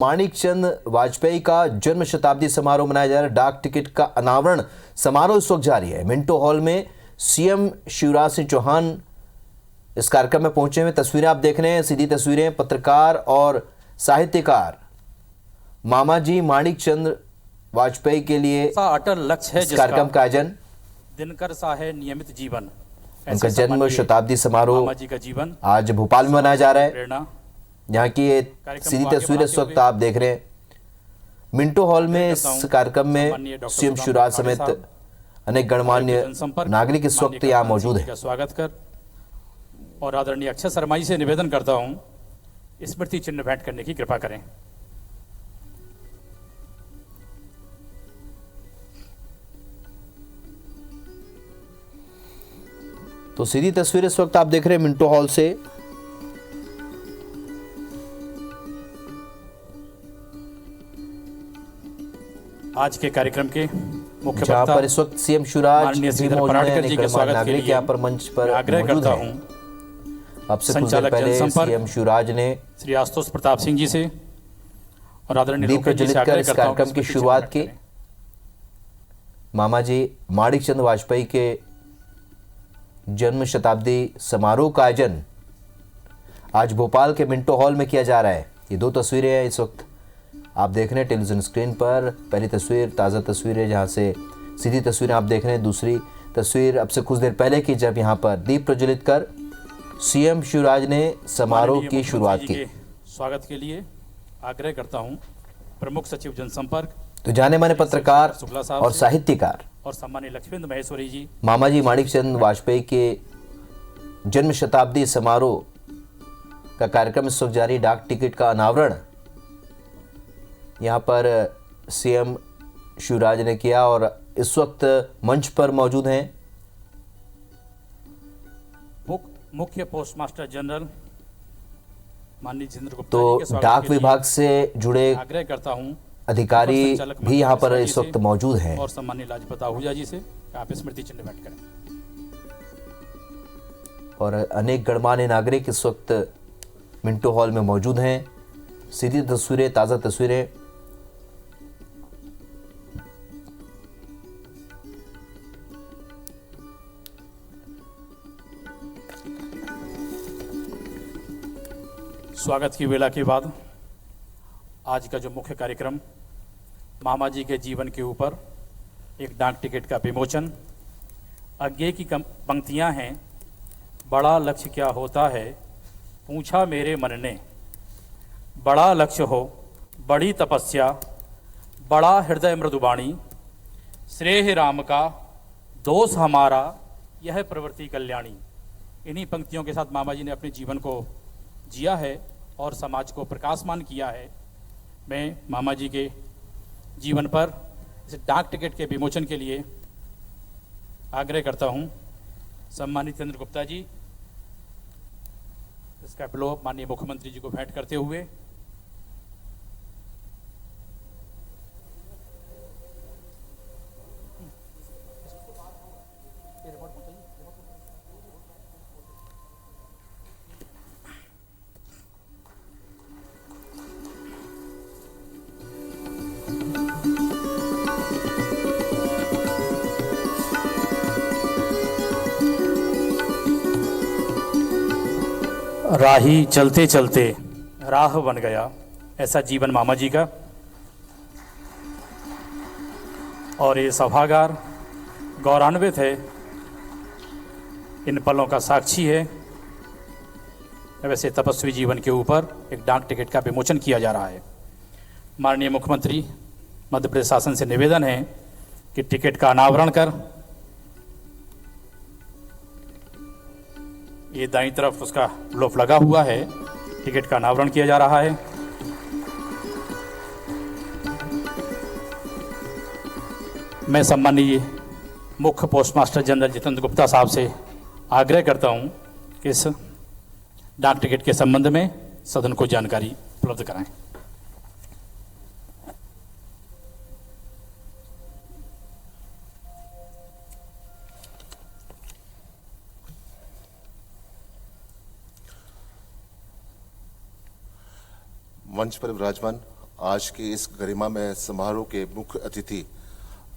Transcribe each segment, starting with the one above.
माणिकचंद वाजपेयी का जन्म शताब्दी समारोह मनाया जा रहा है। डाक टिकट का अनावरण समारोह इस वक्त जारी है। मिंटो हॉल में सीएम शिवराज सिंह चौहान इस कार्यक्रम में पहुंचे हुए। तस्वीरें आप देख रहे हैं, सीधी तस्वीरें। पत्रकार और साहित्यकार मामाजी माणिकचंद वाजपेयी के लिए अटल लक्ष्य है इस कार्यक्रम का आयोजन। दिनकर सा है नियमित जीवन। उनका जन्म शताब्दी समारोह मामाजी का जीवन आज भोपाल में मनाया जा रहा है। प्रेरणा यहाँ की ये सीधी तस्वीरें इस वक्त आप देख रहे हैं। मिंटो हॉल में इस कार्यक्रम में सीएम शिवराज समेत अनेक गणमान्य नागरिक इस वक्त यहाँ मौजूद हैं। स्वागत कर और आदरणीय अक्षय शर्मा जी से निवेदन करता हूँ स्मृति चिन्ह भेंट करने की कृपा करें। तो सीधी तस्वीर इस वक्त आप देख रहे हैं मिंटो हॉल से। आज के कार्यक्रम के मुख्य जहां पर इस वक्त सीएम शिवराज जी के स्वागत के लिए यहाँ पर मंच पर आग्रह करता हूं। अब से कुछ देर पहले सीएम शिवराज ने श्री आशुतोष प्रताप सिंह जी से और आदरणीय दीप प्रज्वलित कर इस कार्यक्रम की शुरुआत की। मामाजी माणिकचंद वाजपेयी के जन्म शताब्दी समारोह का आयोजन आज भोपाल के मिंटो हॉल में किया जा रहा है। ये दो तस्वीरें हैं इस वक्त आप देख रहे हैं टेलीविजन स्क्रीन पर। पहली तस्वीर ताज़ा तस्वीर है जहां से सीधी तस्वीरें आप देख रहे हैं। दूसरी तस्वीर अब से कुछ देर पहले की, जब यहां पर दीप प्रज्वलित कर सीएम शिवराज ने समारोह की शुरुआत की। स्वागत के लिए आग्रह करता हूं प्रमुख सचिव जनसंपर्क तो जाने माने पत्रकार और साहित्यकार और सम्मानीय लक्ष्मेंद्र महेश्वरी जी मामाजी माणिकचंद वाजपेयी के जन्म शताब्दी समारोह का कार्यक्रम इस वक्त जारी। डाक टिकट का अनावरण यहाँ पर सीएम शिवराज ने किया और इस वक्त मंच पर मौजूद हैं मुख्य पोस्टमास्टर जनरल माननीय जितेंद्र गुप्ता तो जी के डाक विभाग से जुड़े आग्रह करता हूं अधिकारी भी यहाँ पर इस वक्त मौजूद हैं और सम्मानीय लाजपत आहूजा जी से आप स्मृति चिन्ह भेंट करें। और अनेक गणमान्य नागरिक इस वक्त मिंटो हॉल में मौजूद हैं। सीधी तस्वीरें, ताज़ा तस्वीरें। स्वागत की वेला के बाद आज का जो मुख्य कार्यक्रम मामाजी के जीवन के ऊपर एक डाक टिकट का विमोचन। आगे की पंक्तियां हैं। बड़ा लक्ष्य क्या होता है पूछा मेरे मन ने, बड़ा लक्ष्य हो बड़ी तपस्या, बड़ा हृदय मृदुबाणी, श्रेय राम का दोष हमारा यह प्रवृत्ति कल्याणी। इन्हीं पंक्तियों के साथ मामाजी ने अपने जीवन को जिया है और समाज को प्रकाशमान किया है। मैं मामाजी के जीवन पर इस डाक टिकट के विमोचन के लिए आग्रह करता हूं सम्मानित जितेंद्र गुप्ता जी इसका विलोप माननीय मुख्यमंत्री जी को भेंट करते हुए राही चलते चलते राह बन गया, ऐसा जीवन मामाजी का। और ये सभागार गौरवान्वित है, इन पलों का साक्षी है। वैसे तपस्वी जीवन के ऊपर एक डाक टिकट का विमोचन किया जा रहा है। माननीय मुख्यमंत्री मध्य प्रदेश शासन से निवेदन है कि टिकट का अनावरण कर ये दाईं तरफ उसका लोफ लगा हुआ है, टिकट का अनावरण किया जा रहा है। मैं सम्मानीय मुख्य पोस्टमास्टर जनरल जितेंद्र गुप्ता साहब से आग्रह करता हूं कि इस डाक टिकट के संबंध में सदन को जानकारी उपलब्ध कराएं। मंच पर विराजमान आज के इस गरिमामय समारोह के मुख्य अतिथि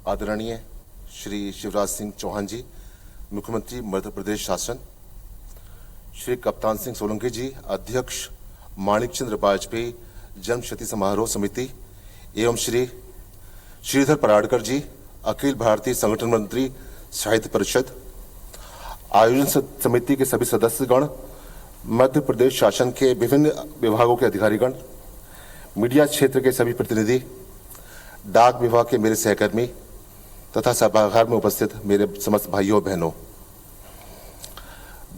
आदरणीय श्री शिवराज सिंह चौहान जी, मुख्यमंत्री मध्य प्रदेश शासन, श्री कप्तान सिंह सोलंकी जी, अध्यक्ष माणिक चंद्र वाजपेयी जन्म शती समारोह समिति, एवं श्री श्रीधर पराडकर जी, अखिल भारतीय संगठन मंत्री साहित्य परिषद, आयोजन समिति के सभी सदस्यगण, मध्य प्रदेश शासन के विभिन्न विभागों के अधिकारीगण, मीडिया क्षेत्र के सभी प्रतिनिधि, डाक विभाग के मेरे सहकर्मी तथा सभागार में उपस्थित मेरे समस्त भाइयों बहनों,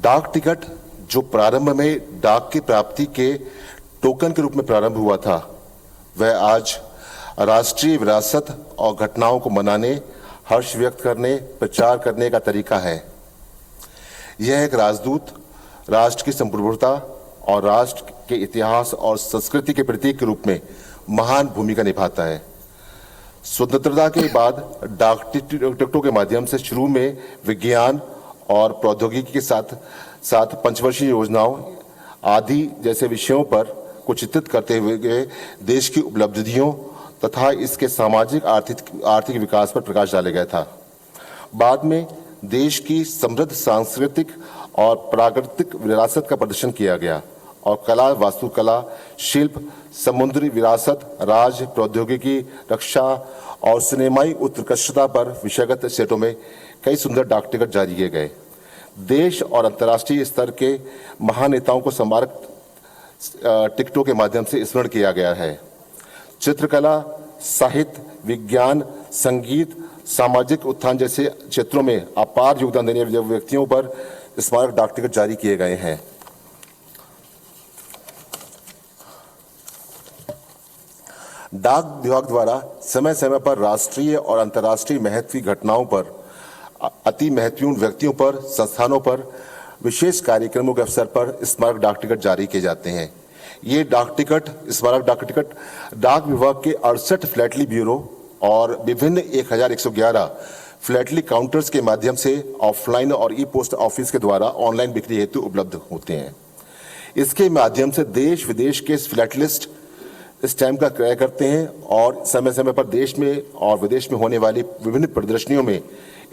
डाक टिकट जो प्रारंभ में डाक की प्राप्ति के टोकन के रूप में प्रारंभ हुआ था, वह आज राष्ट्रीय विरासत और घटनाओं को मनाने, हर्ष व्यक्त करने, प्रचार करने का तरीका है। यह एक राजदूत, राष्ट्र की संप्रभुता और राष्ट्र के इतिहास और संस्कृति के प्रतीक के रूप में महान भूमिका निभाता है। स्वतंत्रता के बाद डाक टिकटों के माध्यम से शुरू में विज्ञान और प्रौद्योगिकी के साथ साथ पंचवर्षीय योजनाओं आदि जैसे विषयों पर को चित्रित करते हुए देश की उपलब्धियों तथा इसके सामाजिक आर्थिक विकास पर प्रकाश डाला गया था। बाद में देश की समृद्ध सांस्कृतिक और प्राकृतिक विरासत का प्रदर्शन किया गया और कला, वास्तुकला, शिल्प, समुद्री विरासत, राज, प्रौद्योगिकी, रक्षा और सिनेमाई उत्कृष्टता पर विषयगत सेटों में कई सुंदर डाक टिकट जारी किए गए। देश और अंतर्राष्ट्रीय स्तर के महान नेताओं को स्मारक टिकटों के माध्यम से स्मरण किया गया है। चित्रकला, साहित्य, विज्ञान, संगीत, सामाजिक उत्थान जैसे क्षेत्रों में अपार योगदान देने वाले व्यक्तियों पर स्मारक डाक टिकट जारी किए गए हैं। डाक विभाग द्वारा समय समय पर राष्ट्रीय और अंतर्राष्ट्रीय महत्व की घटनाओं पर, अति महत्वपूर्ण व्यक्तियों पर, संस्थानों पर विशेष कार्यक्रमों के अवसर पर स्मारक डाक टिकट जारी किए जाते हैं। ये डाक टिकट, स्मारक डाक टिकट डाक विभाग के 68 फ्लैटली ब्यूरो और विभिन्न 1111 फ्लैटली काउंटर्स के माध्यम से ऑफलाइन और ई पोस्ट ऑफिस के द्वारा ऑनलाइन बिक्री हेतु उपलब्ध होते हैं। इसके माध्यम से देश विदेश के फ्लैटलिस्ट स्टैम्प का क्रय करते हैं और समय समय पर देश में और विदेश में होने वाली विभिन्न प्रदर्शनियों में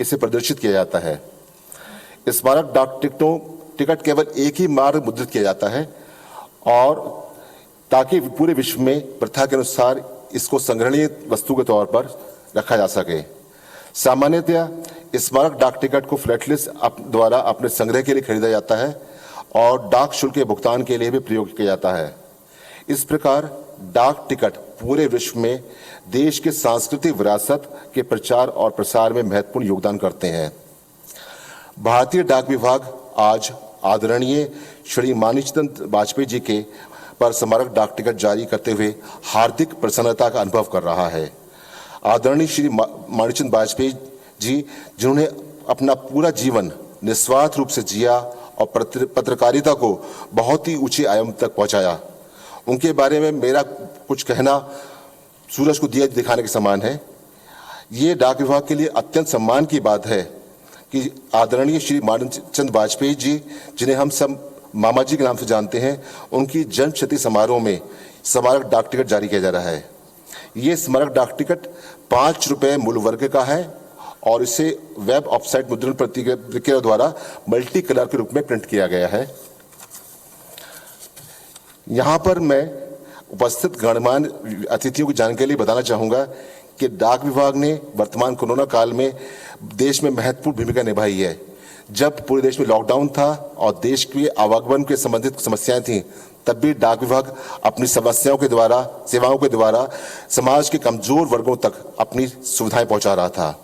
इसे प्रदर्शित किया जाता है। स्मारक डाक टिकट केवल एक ही मार्ग मुद्रित किया जाता है और ताकि पूरे विश्व में प्रथा के अनुसार इसको संग्रहणीय वस्तु के तौर पर रखा जा सके। सामान्यतया स्मारक डाक टिकट को फ्लैटलिस्ट द्वारा अपने संग्रह के लिए खरीदा जाता है और डाक शुल्क के भुगतान के लिए भी प्रयोग किया जाता है। इस प्रकार डाक टिकट पूरे विश्व में देश के सांस्कृतिक विरासत के प्रचार और प्रसार में महत्वपूर्ण योगदान करते हैं। भारतीय डाक विभाग आज आदरणीय श्री माणिक चंद्र वाजपेयी जी के पर स्मारक डाक टिकट जारी करते हुए हार्दिक प्रसन्नता का अनुभव कर रहा है। आदरणीय श्री माणिक चंद्र वाजपेयी जी, जिन्होंने अपना पूरा जीवन निस्वार्थ रूप से जिया और पत्रकारिता को बहुत ही ऊंचे आयाम तक पहुंचाया, उनके बारे में मेरा कुछ कहना सूरज को दिया दिखाने के समान है। ये डाक विभाग के लिए अत्यंत सम्मान की बात है कि आदरणीय श्री माणिक चंद्र वाजपेयी जी, जिन्हें हम सब मामा जी के नाम से जानते हैं, उनकी जन्म शती समारोह में स्मारक डाक टिकट जारी किया जा रहा है। ये स्मारक डाक टिकट 5 रुपये मूल वर्ग का है और इसे वेब वेबसाइट मुद्रण प्रक्रिया द्वारा मल्टी कलर के रूप में प्रिंट किया गया है। यहाँ पर मैं उपस्थित गणमान्य अतिथियों की जानकारी के लिए बताना चाहूँगा कि डाक विभाग ने वर्तमान कोरोना काल में देश में महत्वपूर्ण भूमिका निभाई है। जब पूरे देश में लॉकडाउन था और देश के आवागमन के संबंधित समस्याएं थीं, तब भी डाक विभाग अपनी समस्याओं के द्वारा, सेवाओं के द्वारा समाज के कमजोर वर्गों तक अपनी सुविधाएं पहुंचा रहा था।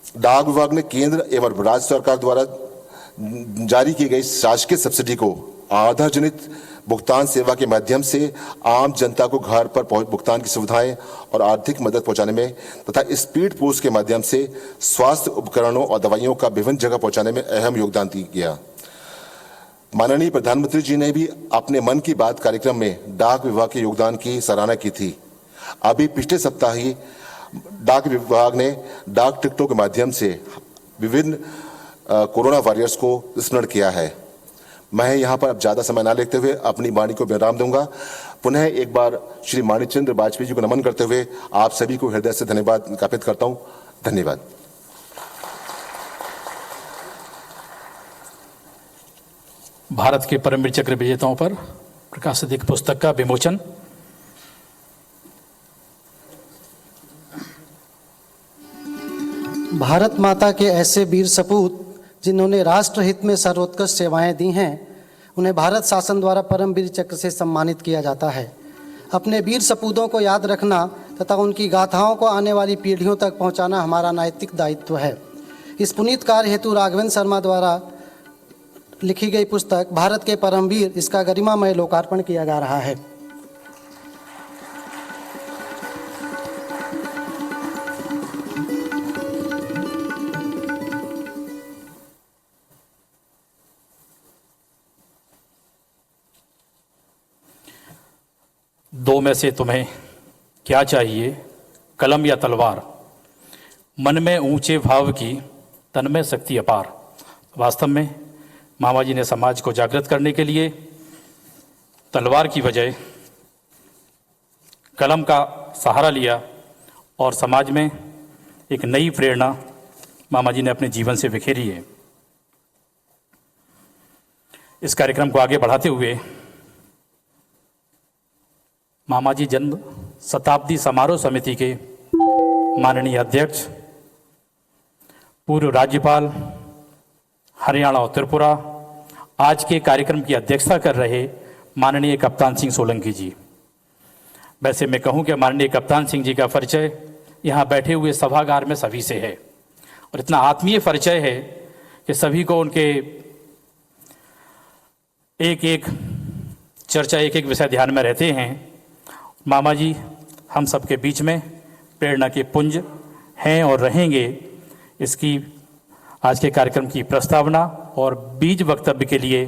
डाक विभाग ने केंद्र एवं राज्य सरकार द्वारा जारी की गई शासकीय सब्सिडी को आधार जनित भुगतान सेवा के माध्यम से आम जनता को घर पर भुगतान की सुविधाएं और आर्थिक मदद पहुंचाने में तथा स्पीड पोस्ट के माध्यम से स्वास्थ्य उपकरणों और दवाइयों का विभिन्न जगह पहुंचाने में अहम योगदान दिया। माननीय प्रधानमंत्री जी ने भी अपने मन की बात कार्यक्रम में डाक विभाग के योगदान की सराहना की थी। अभी पिछले सप्ताह ही डाक विभाग ने डाक टिकटों के माध्यम से विभिन्न कोरोना वॉरियर्स को स्मरण किया है। मैं यहाँ पर अब ज़्यादा समय ना लेते हुए अपनी वाणी को विराम दूंगा। पुनः एक बार श्री माणिकचंद्र वाजपेयी जी को नमन करते हुए आप सभी को हृदय से धन्यवाद ज्ञापित करता हूं। धन्यवाद। भारत के परमवीर चक्र विजेताओं पर प्रकाशित एक पुस्तक का विमोचन। भारत माता के ऐसे वीर सपूत जिन्होंने राष्ट्रहित में सर्वोत्कृष्ट सेवाएं दी हैं, उन्हें भारत शासन द्वारा परमवीर चक्र से सम्मानित किया जाता है। अपने वीर सपूतों को याद रखना तथा उनकी गाथाओं को आने वाली पीढ़ियों तक पहुंचाना हमारा नैतिक दायित्व है। इस पुनीत कार्य हेतु राघवेंद्र शर्मा द्वारा लिखी गई पुस्तक भारत के परमवीर, इसका गरिमामय लोकार्पण किया जा रहा है। दो में से तुम्हें क्या चाहिए, कलम या तलवार? मन में ऊंचे भाव की, तन में शक्ति अपार। वास्तव में मामा जी ने समाज को जागृत करने के लिए तलवार की बजाय कलम का सहारा लिया और समाज में एक नई प्रेरणा मामा जी ने अपने जीवन से बिखेरी है। इस कार्यक्रम को आगे बढ़ाते हुए मामा जी जन्म शताब्दी समारोह समिति के माननीय अध्यक्ष, पूर्व राज्यपाल हरियाणा और त्रिपुरा, आज के कार्यक्रम की अध्यक्षता कर रहे माननीय कप्तान सिंह सोलंकी जी। वैसे मैं कहूं कि माननीय कप्तान सिंह जी का परिचय यहाँ बैठे हुए सभागार में सभी से है और इतना आत्मीय परिचय है कि सभी को उनके एक एक चर्चा, एक एक विषय ध्यान में रहते हैं। मामा जी हम सबके बीच में प्रेरणा के पुंज हैं और रहेंगे। इसकी आज के कार्यक्रम की प्रस्तावना और बीज वक्तव्य के लिए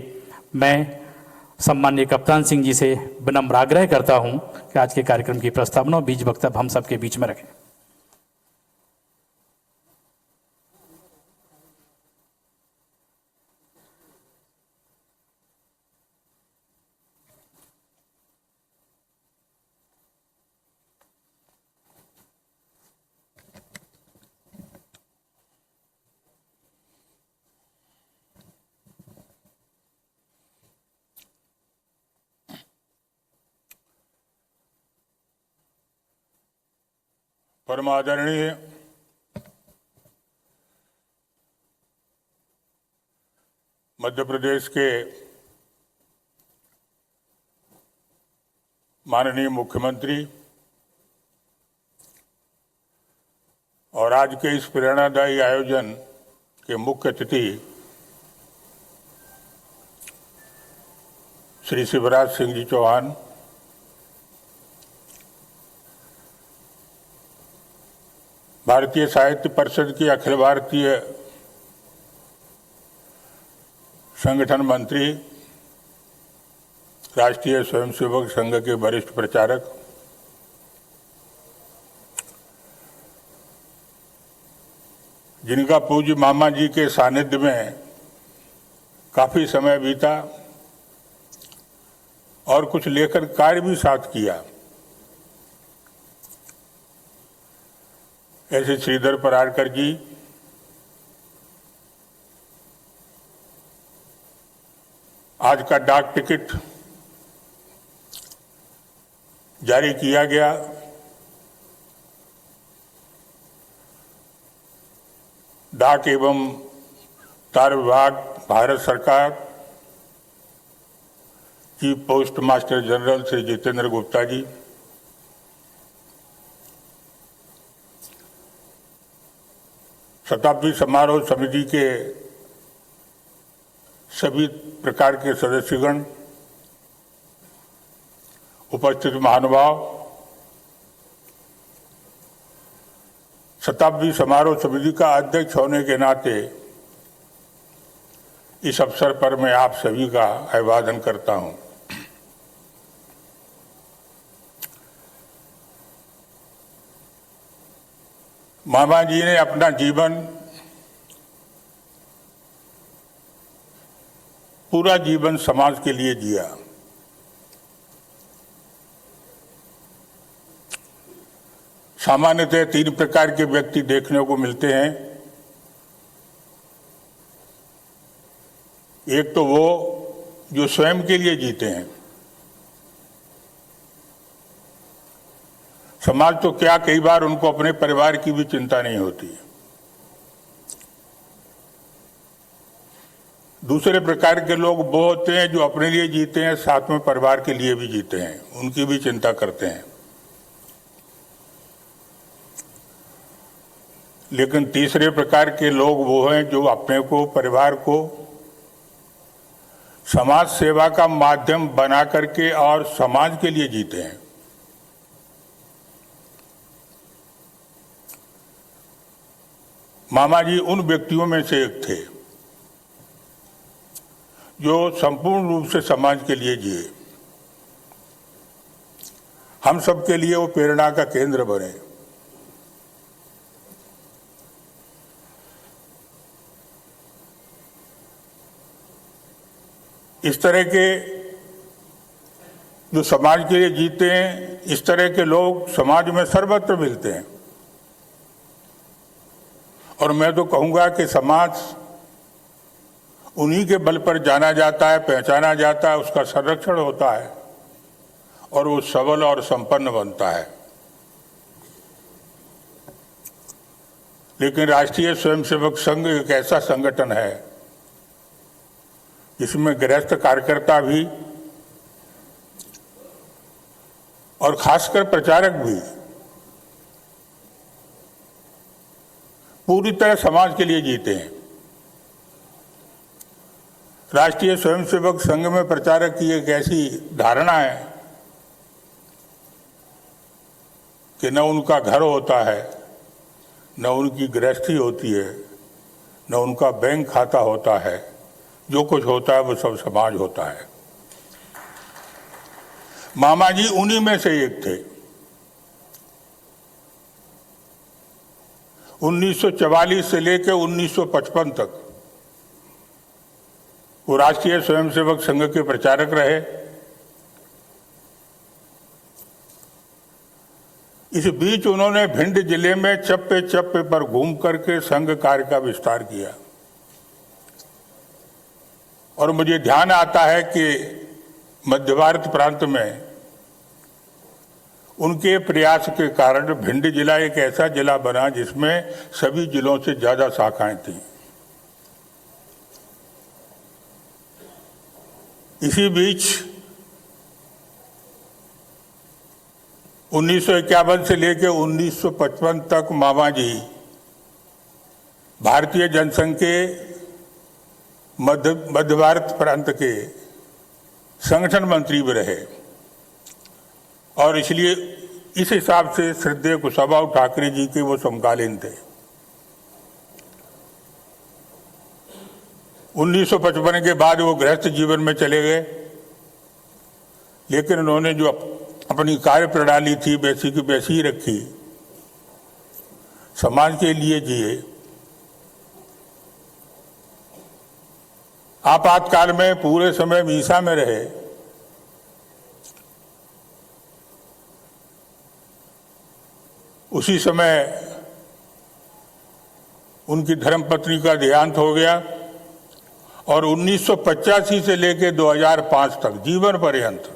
मैं सम्माननीय कप्तान सिंह जी से विनम्र आग्रह करता हूं कि आज के कार्यक्रम की प्रस्तावना और बीज वक्तव्य हम सबके बीच में रखें। परम आदरणीय मध्य प्रदेश के माननीय मुख्यमंत्री और आज के इस प्रेरणादायी आयोजन के मुख्य अतिथि श्री शिवराज सिंह जी चौहान, भारतीय साहित्य परिषद की अखिल भारतीय संगठन मंत्री, राष्ट्रीय स्वयंसेवक संघ के वरिष्ठ प्रचारक, जिनका पूज्य मामा जी के सानिध्य में काफी समय बीता और कुछ लेखन कार्य भी साथ किया, ऐसे श्रीधर पराड़कर जी, आज का डाक टिकट जारी किया गया, डाक एवं तार विभाग, भारत सरकार, chief post master general Shri Jitendra Gupta ji, शताब्दी समारोह समिति के सभी प्रकार के सदस्यगण, उपस्थित महानुभाव, शताब्दी समारोह समिति का अध्यक्ष होने के नाते इस अवसर पर मैं आप सभी का अभिवादन करता हूं। मामा जी ने अपना जीवन, पूरा जीवन समाज के लिए जिया। सामान्यतः 3 प्रकार के व्यक्ति देखने को मिलते हैं। एक तो वो जो स्वयं के लिए जीते हैं। समाज तो क्या, कई बार उनको अपने परिवार की भी चिंता नहीं होती। दूसरे प्रकार के लोग वो होते हैं जो अपने लिए जीते हैं, साथ में परिवार के लिए भी जीते हैं, उनकी भी चिंता करते हैं। लेकिन तीसरे प्रकार के लोग वो हैं जो अपने को, परिवार को समाज सेवा का माध्यम बना करके और समाज के लिए जीते हैं। मामा जी उन व्यक्तियों में से एक थे जो संपूर्ण रूप से समाज के लिए जिए। हम सब के लिए वो प्रेरणा का केंद्र बने। इस तरह के जो समाज के लिए जीते हैं, इस तरह के लोग समाज में सर्वत्र मिलते हैं। और मैं तो कहूंगा कि समाज उन्हीं के बल पर जाना जाता है, पहचाना जाता है, उसका संरक्षण होता है और वो सबल और संपन्न बनता है। लेकिन राष्ट्रीय स्वयंसेवक संघ एक ऐसा संगठन है जिसमें गृहस्थ कार्यकर्ता भी और खासकर प्रचारक भी पूरी तरह समाज के लिए जीते हैं। राष्ट्रीय स्वयंसेवक संघ में प्रचारक की एक ऐसी धारणा है कि न उनका घर होता है, न उनकी गृहस्थी होती है, न उनका बैंक खाता होता है। जो कुछ होता है वो सब समाज होता है। मामा जी उन्हीं में से एक थे। 1944 से लेकर 1955 तक वो राष्ट्रीय स्वयंसेवक संघ के प्रचारक रहे। इस बीच उन्होंने भिंड जिले में चप्पे चप्पे पर घूम करके संघ कार्य का विस्तार किया। और मुझे ध्यान आता है कि मध्य भारत प्रांत में उनके प्रयास के कारण भिंड जिला एक ऐसा जिला बना जिसमें सभी जिलों से ज्यादा शाखाएं थीं। इसी बीच 1951 से लेकर 1955 तक मामा जी भारतीय जनसंघ के मध्य भारत प्रांत के संगठन मंत्री भी रहे और इसलिए इस हिसाब से श्रद्धेय कुशाभाऊ ठाकरे जी के वो समकालीन थे। 1955 के बाद वो गृहस्थ जीवन में चले गए, लेकिन उन्होंने जो अपनी कार्य प्रणाली थी वैसी की वैसी ही रखी, समाज के लिए जिए। आपातकाल में पूरे समय मीसा में रहे। उसी समय उनकी धर्मपत्नी का देहांत हो गया और 1985 से लेकर 2005 तक जीवन पर्यंत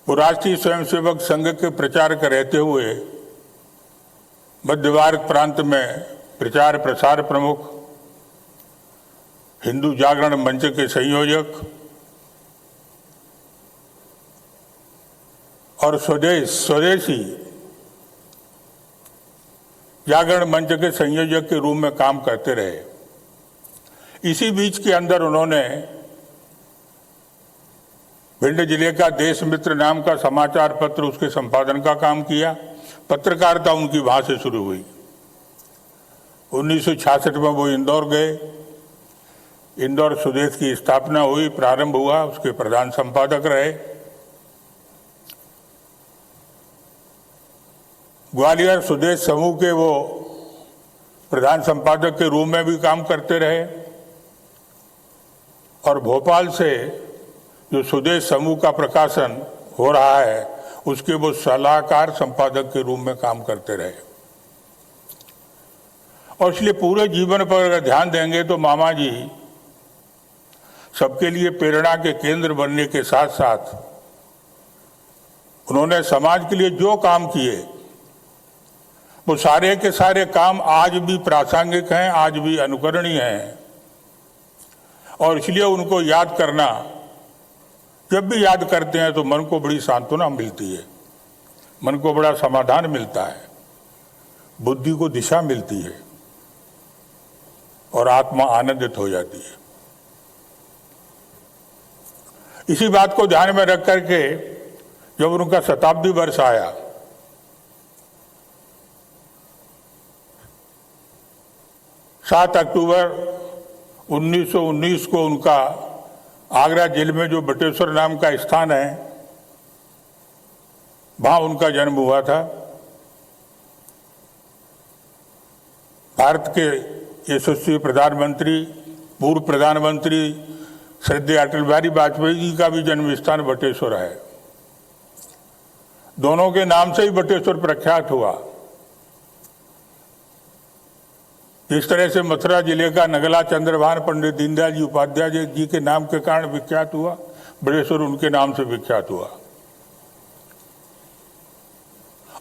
वो राष्ट्रीय स्वयंसेवक संघ के प्रचारक रहते हुए मध्य भारत प्रांत में प्रचार प्रसार प्रमुख, हिंदू जागरण मंच के संयोजक और स्वदेशी जागरण मंच के संयोजक के रूप में काम करते रहे। इसी बीच के अंदर उन्होंने भिंड जिले का देश मित्र नाम का समाचार पत्र, उसके संपादन का काम किया। पत्रकारिता उनकी वहां से शुरू हुई। 1966 में वो इंदौर गए। इंदौर स्वदेश की स्थापना हुई, प्रारंभ हुआ, उसके प्रधान संपादक रहे। ग्वालियर स्वदेश समूह के वो प्रधान संपादक के रूप में भी काम करते रहे और भोपाल से जो स्वदेश समूह का प्रकाशन हो रहा है उसके वो सलाहकार संपादक के रूप में काम करते रहे। और इसलिए पूरे जीवन पर अगर ध्यान देंगे तो मामा जी सबके लिए प्रेरणा के केंद्र बनने के साथ साथ उन्होंने समाज के लिए जो काम किए वो सारे के सारे काम आज भी प्रासंगिक हैं, आज भी अनुकरणीय हैं। और इसलिए उनको याद करना, जब भी याद करते हैं तो मन को बड़ी सांत्वना मिलती है, मन को बड़ा समाधान मिलता है, बुद्धि को दिशा मिलती है और आत्मा आनंदित हो जाती है। इसी बात को ध्यान में रख करके जब उनका शताब्दी वर्ष आया, सात अक्टूबर 1919 को उनका आगरा जेल में जो बटेश्वर नाम का स्थान है, वहां उनका जन्म हुआ था। भारत के यशस्वी प्रधानमंत्री, पूर्व प्रधानमंत्री श्रद्धेय अटल बिहारी वाजपेयी जी का भी जन्म स्थान बटेश्वर है। दोनों के नाम से ही बटेश्वर प्रख्यात हुआ। इस तरह से मथुरा जिले का नगला चंद्रभान पंडित दीनदयाल जी उपाध्याय जी के नाम के कारण विख्यात हुआ, बटेश्वर उनके नाम से विख्यात हुआ।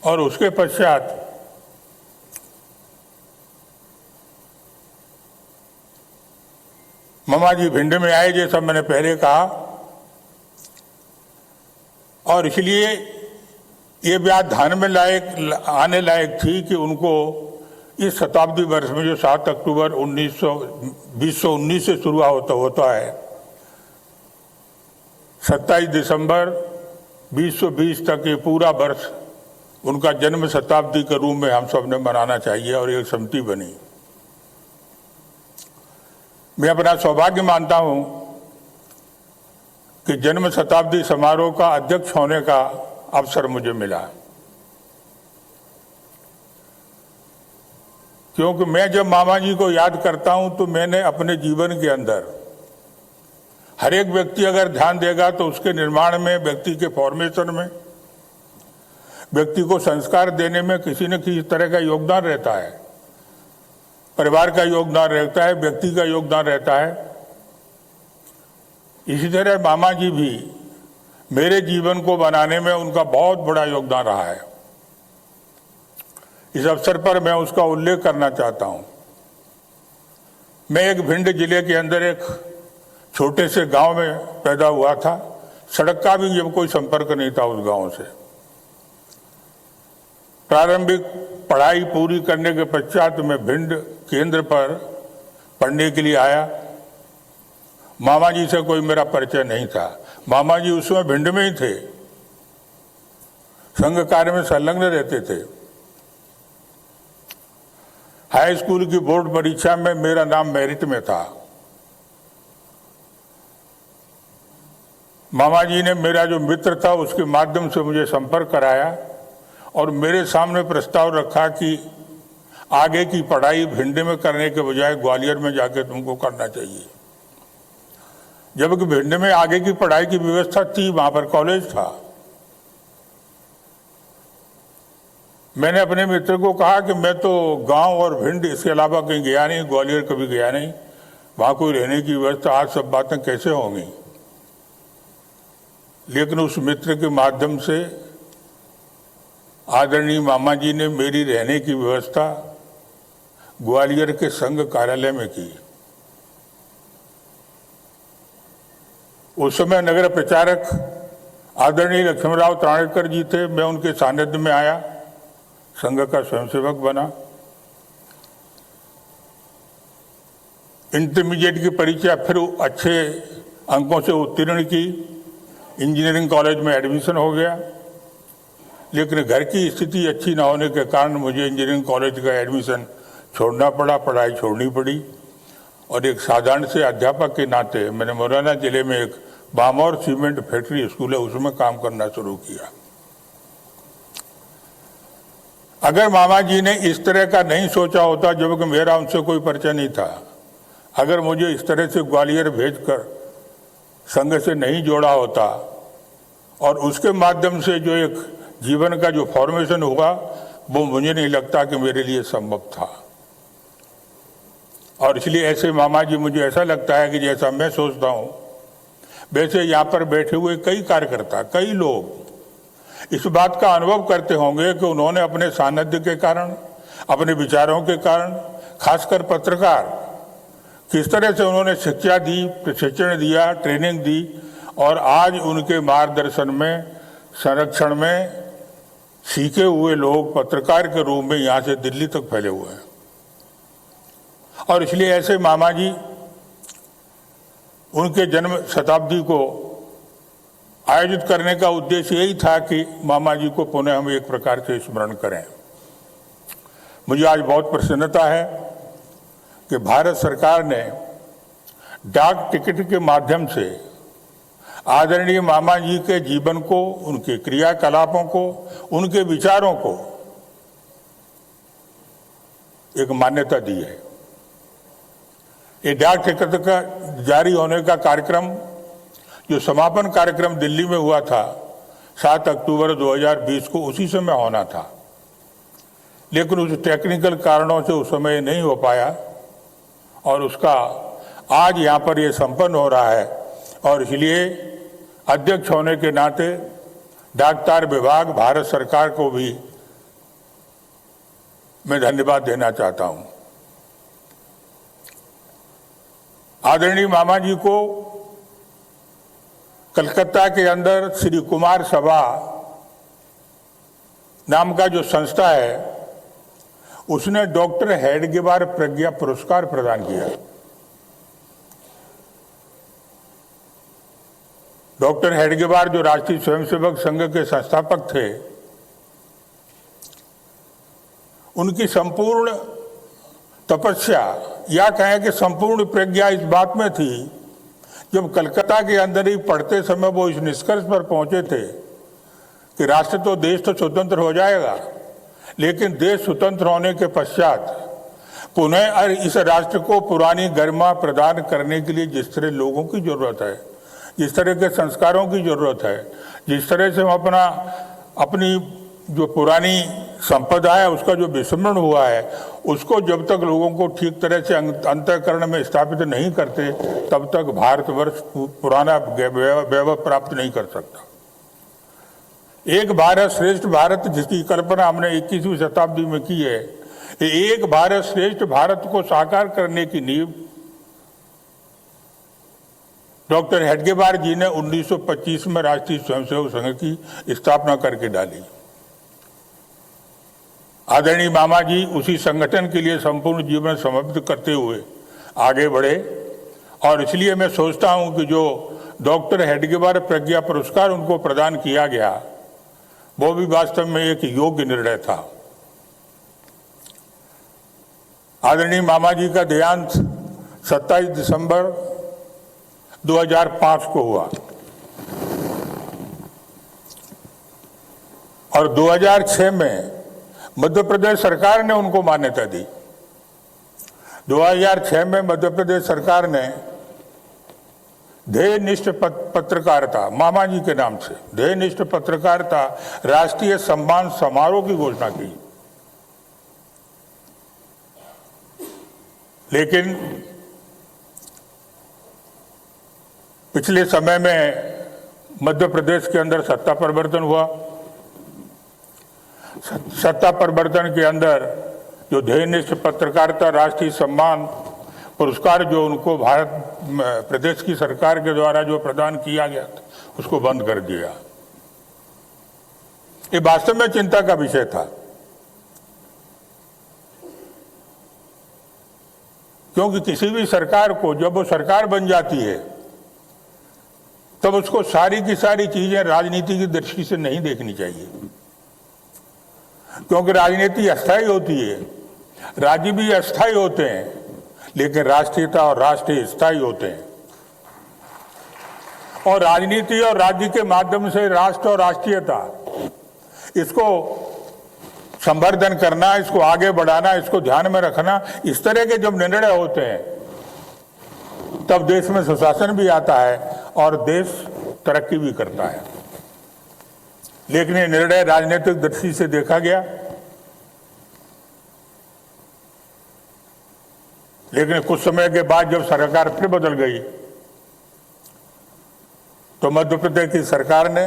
और उसके पश्चात मामा जी भिंड में आए, जैसा मैंने पहले कहा, और इसलिए ये बात ध्यान में आने लायक थी कि उनको इस शताब्दी वर्ष में जो 7 अक्टूबर 2019 से शुरू होता है, 27 दिसंबर 2020 तक ये पूरा वर्ष उनका जन्म शताब्दी के रूप में हम सब ने मनाना चाहिए और एक समिति बनी। मैं अपना सौभाग्य मानता हूं कि जन्म शताब्दी समारोह का अध्यक्ष होने का अवसर मुझे मिला, क्योंकि मैं जब मामा जी को याद करता हूं तो मैंने अपने जीवन के अंदर हर एक व्यक्ति अगर ध्यान देगा तो उसके निर्माण में, व्यक्ति के फॉर्मेशन में, व्यक्ति को संस्कार देने में किसी न किसी तरह का योगदान रहता है। परिवार का योगदान रहता है, व्यक्ति का योगदान रहता है। इसी तरह मामा जी भी मेरे जीवन को बनाने में उनका बहुत बड़ा योगदान रहा है। इस अवसर पर मैं उसका उल्लेख करना चाहता हूं। मैं एक भिंड जिले के अंदर एक छोटे से गांव में पैदा हुआ था। सड़क का भी जब कोई संपर्क नहीं था उस गांव से। प्रारंभिक पढ़ाई पूरी करने के पश्चात मैं भिंड केंद्र पर पढ़ने के लिए आया। मामा जी से कोई मेरा परिचय नहीं था। मामा जी उस समय भिंड में ही थे, संघ कार्य में संलग्न रहते थे। हाई स्कूल की बोर्ड परीक्षा में मेरा नाम मेरिट में था। मामा जी ने मेरा जो मित्र था उसके माध्यम से मुझे संपर्क कराया और मेरे सामने प्रस्ताव रखा कि आगे की पढ़ाई भिंड में करने के बजाय ग्वालियर में जाके तुमको करना चाहिए। जबकि भिंड में आगे की पढ़ाई की व्यवस्था थी, वहां पर कॉलेज था। मैंने अपने मित्र को कहा कि मैं तो गांव और भिंड इसके अलावा कहीं गया नहीं, ग्वालियर कभी गया नहीं, वहां कोई रहने की व्यवस्था, आज सब बातें कैसे होंगी। लेकिन उस मित्र के माध्यम से आदरणीय मामा जी ने मेरी रहने की व्यवस्था ग्वालियर के संघ कार्यालय में की। उस समय नगर प्रचारक आदरणीय लक्ष्मणराव त्राणेकर जी थे। मैं उनके सानिध्य में आया, संघ का स्वयंसेवक बना। इंटरमीडिएट की परीक्षा फिर अच्छे अंकों से उत्तीर्ण की, इंजीनियरिंग कॉलेज में एडमिशन हो गया। लेकिन घर की स्थिति अच्छी न होने के कारण मुझे इंजीनियरिंग कॉलेज का एडमिशन छोड़ना पड़ा, पढ़ाई छोड़नी पड़ी। और एक साधारण से अध्यापक के नाते मैंने मुरैना जिले में एक बामौर सीमेंट फैक्ट्री स्कूल है, उसमें काम करना शुरू किया। अगर मामा जी ने इस तरह का नहीं सोचा होता, जबकि मेरा उनसे कोई परिचय नहीं था, अगर मुझे इस तरह से ग्वालियर भेजकर संघ से नहीं जोड़ा होता और उसके माध्यम से जो एक जीवन का जो फॉर्मेशन होगा वो मुझे नहीं लगता कि मेरे लिए संभव था। और इसलिए ऐसे मामा जी मुझे ऐसा लगता है कि जैसा मैं सोचता हूँ वैसे यहाँ पर बैठे हुए कई कार्यकर्ता, कई लोग इस बात का अनुभव करते होंगे कि उन्होंने अपने सानिध्य के कारण, अपने विचारों के कारण, खासकर पत्रकार, किस तरह से उन्होंने शिक्षा दी, प्रशिक्षण दिया, ट्रेनिंग दी और आज उनके मार्गदर्शन में, संरक्षण में सीखे हुए लोग पत्रकार के रूप में यहाँ से दिल्ली तक फैले हुए हैं। और इसलिए ऐसे मामा जी, उनके जन्म शताब्दी को आयोजित करने का उद्देश्य यही था कि मामा जी को पुनः हम एक प्रकार से स्मरण करें। मुझे आज बहुत प्रसन्नता है कि भारत सरकार ने डाक टिकट के माध्यम से आदरणीय मामा जी के जीवन को, उनके क्रियाकलापों को, उनके विचारों को एक मान्यता दी है। ये डाक टिकट का जारी होने का कार्यक्रम, जो समापन कार्यक्रम दिल्ली में हुआ था 7 अक्टूबर 2020 को, उसी समय होना था, लेकिन उस टेक्निकल कारणों से उस समय नहीं हो पाया और उसका आज यहाँ पर ये संपन्न हो रहा है। और इसलिए अध्यक्ष होने के नाते डाकतार विभाग, भारत सरकार को भी मैं धन्यवाद देना चाहता हूँ। आदरणीय मामा जी को कलकत्ता के अंदर श्री कुमार सभा नाम का जो संस्था है, उसने डॉक्टर हेडगेवार प्रज्ञा पुरस्कार प्रदान किया। डॉक्टर हेडगेवार जो राष्ट्रीय स्वयंसेवक संघ के संस्थापक थे, उनकी संपूर्ण तपस्या या कहें कि संपूर्ण प्रज्ञा इस बात में थी, जब कलकत्ता के अंदर ही पढ़ते समय वो इस निष्कर्ष पर पहुंचे थे कि राष्ट्र तो, देश तो स्वतंत्र हो जाएगा, लेकिन देश स्वतंत्र होने के पश्चात पुनः इस राष्ट्र को पुरानी गरिमा प्रदान करने के लिए जिस तरह लोगों की जरूरत है, जिस तरह के संस्कारों की जरूरत है, जिस तरह से हम अपनी जो पुरानी संपदा है उसका जो विस्मरण हुआ है, उसको जब तक लोगों को ठीक तरह से अंतःकरण में स्थापित नहीं करते, तब तक भारतवर्ष पुराना वैभव प्राप्त नहीं कर सकता। एक भारत श्रेष्ठ भारत जिसकी कल्पना हमने 21वीं शताब्दी में की है, एक भारत श्रेष्ठ भारत को साकार करने की नींव डॉक्टर हेडगेवार जी ने 1925 में राष्ट्रीय स्वयंसेवक संघ की स्थापना करके डाली। आदरणीय मामा जी उसी संगठन के लिए संपूर्ण जीवन समर्पित करते हुए आगे बढ़े और इसलिए मैं सोचता हूं कि जो डॉक्टर हेडगेवार प्रज्ञा पुरस्कार उनको प्रदान किया गया, वो भी वास्तव में एक योग्य निर्णय था। आदरणीय मामा जी का देहांत 27 दिसंबर 2005 को हुआ और 2006 में मध्य प्रदेश सरकार ने उनको मान्यता दी। 2006 में मध्य प्रदेश सरकार ने ध्येयनिष्ठ पत्रकारिता, मामा जी के नाम से ध्येयनिष्ठ पत्रकारिता राष्ट्रीय सम्मान समारोह की घोषणा की। लेकिन पिछले समय में मध्य प्रदेश के अंदर सत्ता परिवर्तन हुआ। सत्ता परिवर्तन के अंदर जो ध्येयनिष्ठ पत्रकारिता राष्ट्रीय सम्मान पुरस्कार जो उनको भारत प्रदेश की सरकार के द्वारा जो प्रदान किया गया था, उसको बंद कर दिया। ये वास्तव में चिंता का विषय था, क्योंकि किसी भी सरकार को जब वो सरकार बन जाती है तब उसको सारी की सारी चीजें राजनीति की दृष्टि से नहीं देखनी चाहिए, क्योंकि राजनीति अस्थायी होती है, राज्य भी अस्थायी होते हैं, लेकिन राष्ट्रीयता और राष्ट्र स्थायी होते हैं। और राजनीति और राज्य के माध्यम से राष्ट्र और राष्ट्रीयता, इसको संवर्धन करना, इसको आगे बढ़ाना, इसको ध्यान में रखना, इस तरह के जब निर्णय होते हैं तब देश में सुशासन भी आता है और देश तरक्की भी करता है। लेकिन ये निर्णय राजनीतिक दृष्टि से देखा गया, लेकिन कुछ समय के बाद जब सरकार फिर बदल गई तो मध्य प्रदेश की सरकार ने,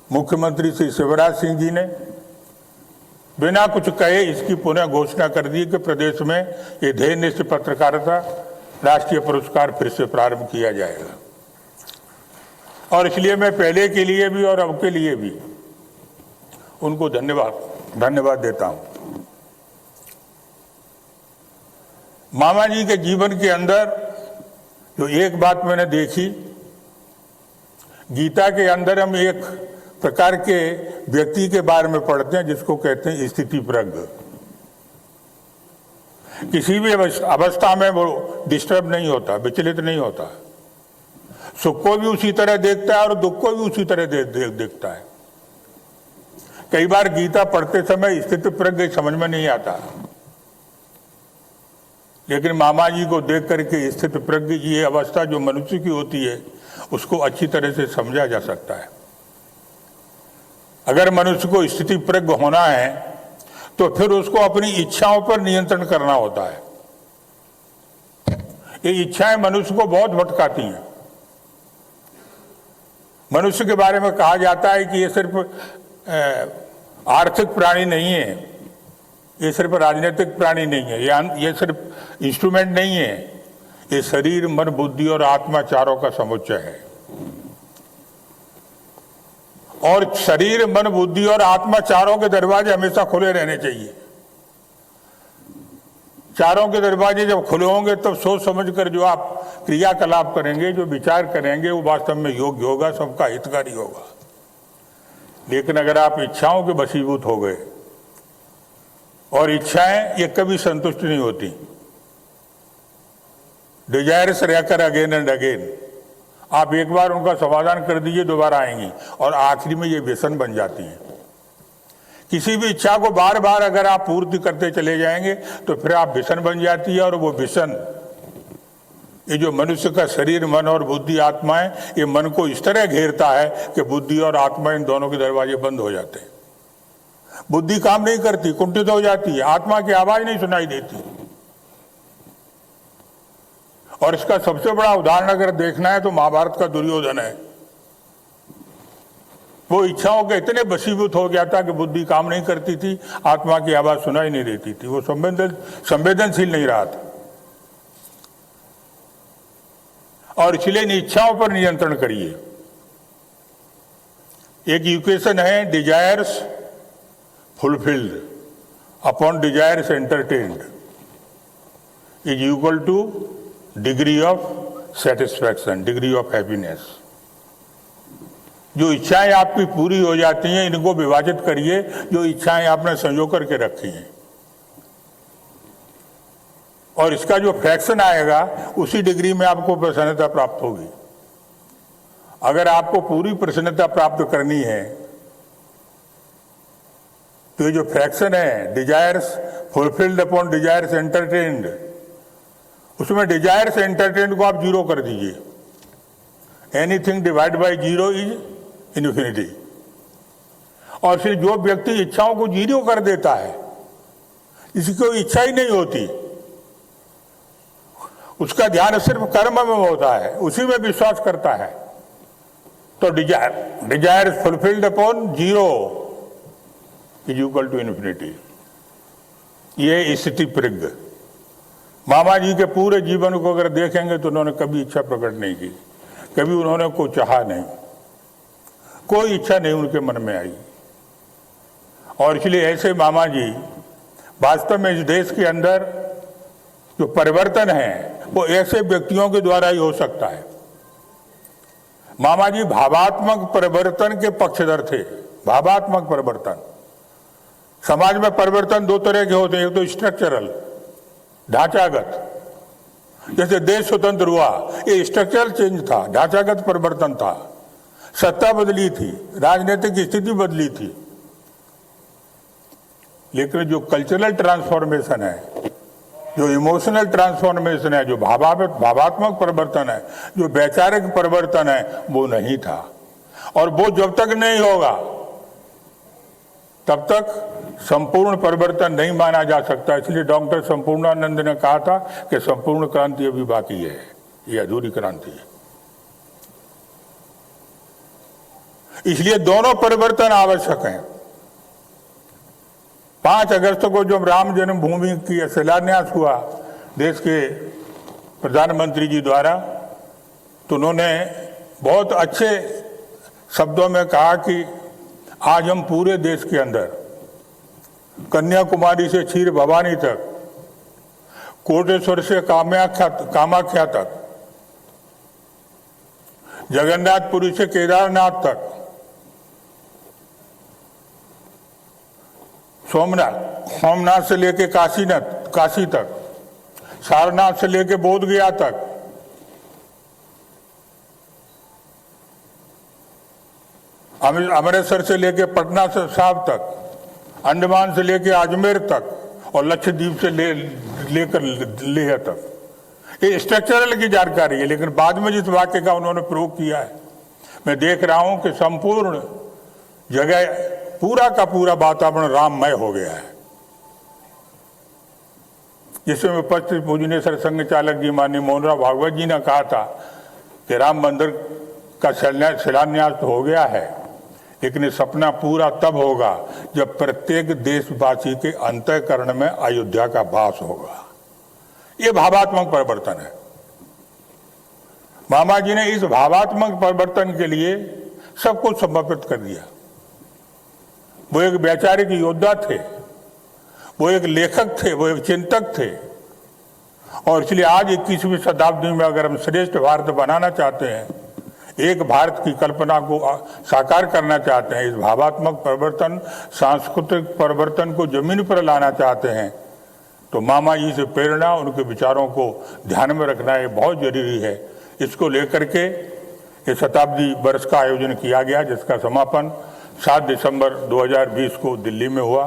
मुख्यमंत्री श्री शिवराज सिंह जी ने बिना कुछ कहे इसकी पुनः घोषणा कर दी कि प्रदेश में ये ध्येयनिष्ठ पत्रकारिता राष्ट्रीय पुरस्कार फिर से प्रारंभ किया जाएगा। और इसलिए मैं पहले के लिए भी और अब के लिए भी उनको धन्यवाद देता हूं। मामा जी के जीवन के अंदर जो एक बात मैंने देखी, गीता के अंदर हम एक प्रकार के व्यक्ति के बारे में पढ़ते हैं जिसको कहते हैं स्थिति प्रज्ञ। किसी भी अवस्था में वो डिस्टर्ब नहीं होता, विचलित नहीं होता, सुख को भी उसी तरह देखता है और दुख को भी उसी तरह देखता है। कई बार गीता पढ़ते समय स्थिति प्रज्ञ समझ में नहीं आता, लेकिन मामा जी को देख करके स्थिति प्रज्ञ ये अवस्था जो मनुष्य की होती है उसको अच्छी तरह से समझा जा सकता है। अगर मनुष्य को स्थिति प्रज्ञ होना है तो फिर उसको अपनी इच्छाओं पर नियंत्रण करना होता है। ये इच्छाएं मनुष्य को बहुत भटकाती हैं। मनुष्य के बारे में कहा जाता है कि ये सिर्फ आर्थिक प्राणी नहीं है, ये सिर्फ राजनीतिक प्राणी नहीं है, ये सिर्फ इंस्ट्रूमेंट नहीं है, ये शरीर, मन, बुद्धि और आत्मा चारों का समुच्चय है। और शरीर, मन, बुद्धि और आत्मा चारों के दरवाजे हमेशा खुले रहने चाहिए। चारों के दरवाजे जब खुले होंगे तब सोच समझ कर जो आप क्रियाकलाप करेंगे, जो विचार करेंगे, वो वास्तव में योग्य होगा, सबका हितकारी होगा। लेकिन अगर आप इच्छाओं के वशीभूत हो गए, और इच्छाएं ये कभी संतुष्ट नहीं होती, डिजायर्स रहकर अगेन एंड अगेन, आप एक बार उनका समाधान कर दीजिए, दोबारा आएंगी और आखिरी में ये व्यसन बन जाती हैं। किसी भी इच्छा को बार बार अगर आप पूर्ति करते चले जाएंगे तो फिर आप व्यसन बन जाती है, और वो व्यसन, ये जो मनुष्य का शरीर, मन और बुद्धि, आत्माएं, ये मन को इस तरह घेरता है कि बुद्धि और आत्मा, इन दोनों के दरवाजे बंद हो जाते हैं। बुद्धि काम नहीं करती, कुंठित हो जाती है, आत्मा की आवाज नहीं सुनाई देती। और इसका सबसे बड़ा उदाहरण अगर देखना है तो महाभारत का दुर्योधन है। वो इच्छाओं के इतने वशीभूत हो गया था कि बुद्धि काम नहीं करती थी, आत्मा की आवाज सुनाई नहीं देती थी, वो संवेदनशील नहीं रहा था। और इसलिए इन इच्छाओं पर नियंत्रण करिए। एक इक्वेशन है, desires fulfilled upon desires entertained is equal two degree of satisfaction, degree of happiness. जो इच्छाएं आपकी पूरी हो जाती हैं, इनको विभाजित करिए, जो इच्छाएं आपने संजो करके रखी हैं, और इसका जो फ्रैक्शन आएगा उसी डिग्री में आपको प्रसन्नता प्राप्त होगी। अगर आपको पूरी प्रसन्नता प्राप्त करनी है तो ये जो फ्रैक्शन है, desires fulfilled upon desires entertained, उसमें डिजायर्स एंटरटेन्ड को आप जीरो कर दीजिए। Anything divide by zero is infinity. और फिर जो व्यक्ति इच्छाओं को जीरो कर देता है, जिसकी कोई इच्छा ही नहीं होती, उसका ध्यान सिर्फ कर्म में होता है, उसी में विश्वास करता है, तो desires fulfilled upon zero is equal to infinity. ये स्थिति प्रज्ञ। मामा जी के पूरे जीवन को अगर देखेंगे तो उन्होंने कभी इच्छा प्रकट नहीं की, कभी उन्होंने कोई चाहा नहीं, कोई इच्छा नहीं उनके मन में आई। और इसलिए ऐसे मामा जी वास्तव में इस देश के अंदर जो परिवर्तन है वो ऐसे व्यक्तियों के द्वारा ही हो सकता है। मामा जी भावात्मक परिवर्तन के पक्षधर थे। भावात्मक परिवर्तन, समाज में परिवर्तन दो तरह के होते हैं, एक तो स्ट्रक्चरल, ढांचागत। जैसे देश स्वतंत्र हुआ, ये स्ट्रक्चरल चेंज था, ढांचागत परिवर्तन था, सत्ता बदली थी, राजनीतिक स्थिति बदली थी। लेकिन जो कल्चरल ट्रांसफॉर्मेशन है, जो इमोशनल ट्रांसफॉर्मेशन है, जो भावात्मक परिवर्तन है, जो वैचारिक परिवर्तन है, वो नहीं था। और वो जब तक नहीं होगा तब तक संपूर्ण परिवर्तन नहीं माना जा सकता। इसलिए डॉक्टर संपूर्णानंद ने कहा था कि संपूर्ण क्रांति अभी बाकी है, ये अधूरी क्रांति है। इसलिए दोनों परिवर्तन आवश्यक हैं। 5 अगस्त को जब राम जन्मभूमि की शिलान्यास हुआ देश के प्रधानमंत्री जी द्वारा, तो उन्होंने बहुत अच्छे शब्दों में कहा कि आज हम पूरे देश के अंदर कन्याकुमारी से क्षीर भवानी तक, कोटेश्वर से कामाख्या तक, जगन्नाथपुरी से केदारनाथ तक, सोमनाथ से लेके काशी तक, सारनाथ से लेके बोध गया तक, अमृतसर से लेके पटना से साहब तक, अंडमान से लेके अजमेर तक और लक्षद्वीप से लेकर लेह तक। ये स्ट्रक्चरल की जानकारी है, लेकिन बाद में जिस वाक्य का उन्होंने प्रयोग किया है, मैं देख रहा हूं कि संपूर्ण जगह पूरा का पूरा वातावरण राममय हो गया है। जिसमें उपस्थित पूजनीय सरसंघ चालक जी माननीय मोहनराव भागवत जी ने कहा था कि राम मंदिर का शिलान्यास तो हो गया है, लेकिन ये सपना पूरा तब होगा जब प्रत्येक देशवासी के अंतःकरण में अयोध्या का वास होगा। ये भावात्मक परिवर्तन है। मामा जी ने इस भावात्मक परिवर्तन के लिए सब कुछ समर्पित कर दिया। वो एक वैचारिक योद्धा थे, वो एक लेखक थे, वो एक चिंतक थे, और इसलिए आज 21वीं शताब्दी में अगर हम श्रेष्ठ भारत बनाना चाहते हैं, एक भारत की कल्पना को साकार करना चाहते हैं, इस भावात्मक परिवर्तन, सांस्कृतिक परिवर्तन को जमीन पर लाना चाहते हैं, तो मामा जी से प्रेरणा, उनके विचारों को ध्यान में रखना ये बहुत जरूरी है। इसको लेकर के ये शताब्दी वर्ष का आयोजन किया गया, जिसका समापन 7 दिसंबर 2020 को दिल्ली में हुआ।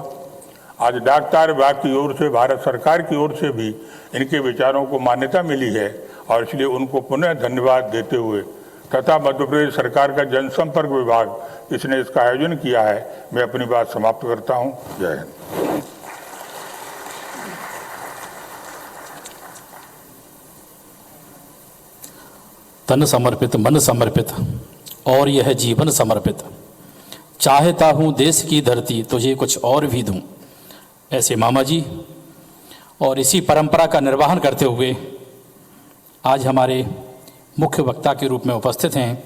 आज डाक तार विभाग की ओर से, भारत सरकार की ओर से भी इनके विचारों को मान्यता मिली है, और इसलिए उनको पुनः धन्यवाद देते हुए तथा मध्य प्रदेश सरकार का जनसंपर्क विभाग इसने इसका आयोजन किया है, मैं अपनी बात समाप्त करता हूं। जय हिंद। तन समर्पित, मन समर्पित और यह जीवन समर्पित, चाहता हूँ देश की धरती तुझे कुछ और भी दूँ, ऐसे मामा जी। और इसी परंपरा का निर्वहन करते हुए आज हमारे मुख्य वक्ता के रूप में उपस्थित हैं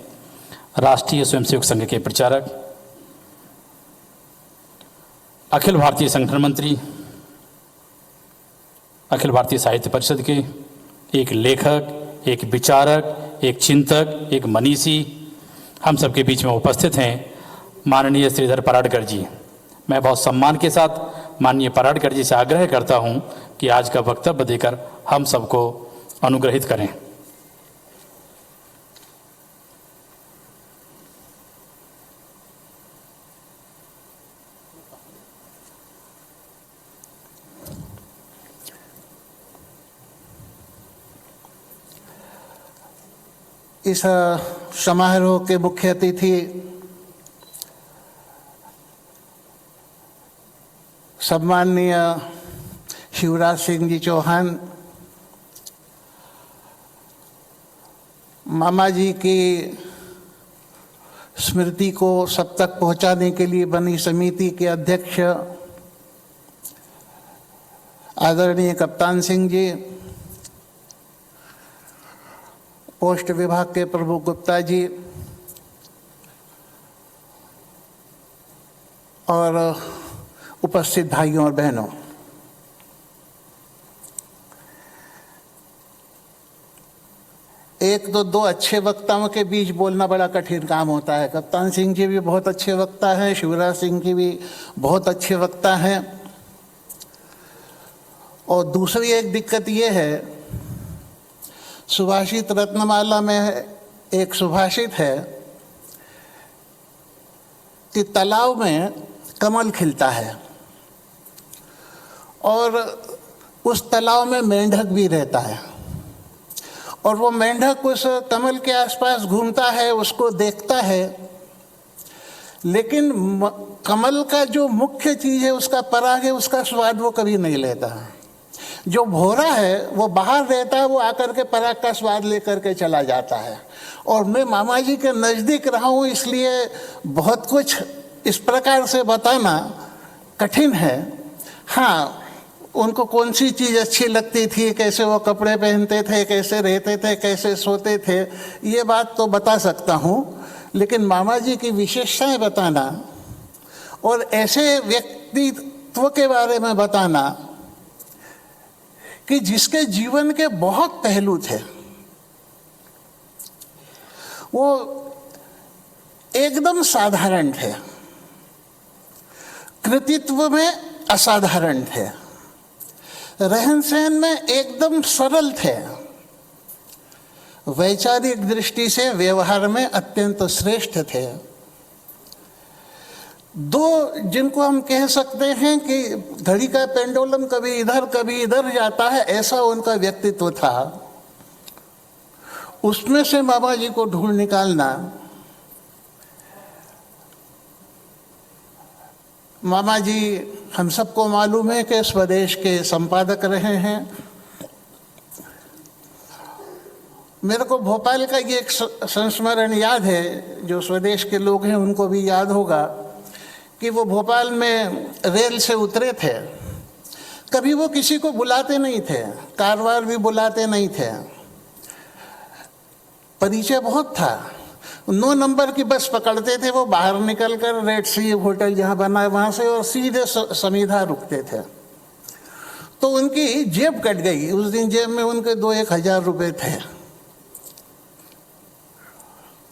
राष्ट्रीय स्वयंसेवक संघ के प्रचारक, अखिल भारतीय संगठन मंत्री, अखिल भारतीय साहित्य परिषद के एक लेखक, एक विचारक, एक चिंतक, एक मनीषी, हम सबके बीच में उपस्थित हैं माननीय श्रीधर पराडकर जी। मैं बहुत सम्मान के साथ माननीय पराडकर जी से आग्रह करता हूं कि आज का वक्तव्य देकर हम सबको अनुग्रहित करें। इस समारोह के मुख्य अतिथि सम्माननीय शिवराज सिंह जी चौहान, मामा जी की स्मृति को सब तक पहुंचाने के लिए बनी समिति के अध्यक्ष आदरणीय कप्तान सिंह जी, पोस्ट विभाग के प्रमुख गुप्ता जी और उपस्थित भाइयों और बहनों, एक तो दो अच्छे वक्ताओं के बीच बोलना बड़ा कठिन काम होता है। कप्तान सिंह जी भी बहुत अच्छे वक्ता हैं, शिवराज सिंह जी भी बहुत अच्छे वक्ता हैं, और दूसरी एक दिक्कत ये है, सुभाषित रत्नमाला में एक सुभाषित है कि तालाब में कमल खिलता है और उस तालाब में मेंढक भी रहता है, और वो मेंढक उस कमल के आसपास घूमता है, उसको देखता है, लेकिन कमल का जो मुख्य चीज है उसका पराग है, उसका स्वाद वो कभी नहीं लेता। जो भौरा है वो बाहर रहता है, वो आकर के पराग का स्वाद लेकर के चला जाता है। और मैं मामा जी के नज़दीक रहा हूँ, इसलिए बहुत कुछ इस प्रकार से बताना कठिन है। हाँ, उनको कौन सी चीज़ अच्छी लगती थी, कैसे वो कपड़े पहनते थे, कैसे रहते थे, कैसे सोते थे, ये बात तो बता सकता हूँ, लेकिन मामा जी की विशेषताएं बताना और ऐसे व्यक्तित्व के बारे में बताना कि जिसके जीवन के बहुत पहलू थे, वो एकदम साधारण थे, कृतित्व में असाधारण थे, रहन सहन में एकदम सरल थे, वैचारिक दृष्टि से व्यवहार में अत्यंत श्रेष्ठ थे। दो जिनको हम कह सकते हैं कि घड़ी का पेंडुलम कभी इधर जाता है, ऐसा उनका व्यक्तित्व था। उसमें से मामा जी को ढूंढ निकालना, मामा जी हम सबको मालूम है कि स्वदेश के संपादक रहे हैं। मेरे को भोपाल का ये एक संस्मरण याद है, जो स्वदेश के लोग हैं उनको भी याद होगा, कि वो भोपाल में रेल से उतरे थे। कभी वो किसी को बुलाते नहीं थे, कारवार भी बुलाते नहीं थे, परिचय बहुत था। 9 नंबर की बस पकड़ते थे, वो बाहर निकल कर रेड सी होटल जहाँ बना है वहाँ से, और सीधे समीधा रुकते थे। तो उनकी जेब कट गई उस दिन, जेब में उनके 2-1 हजार रुपये थे।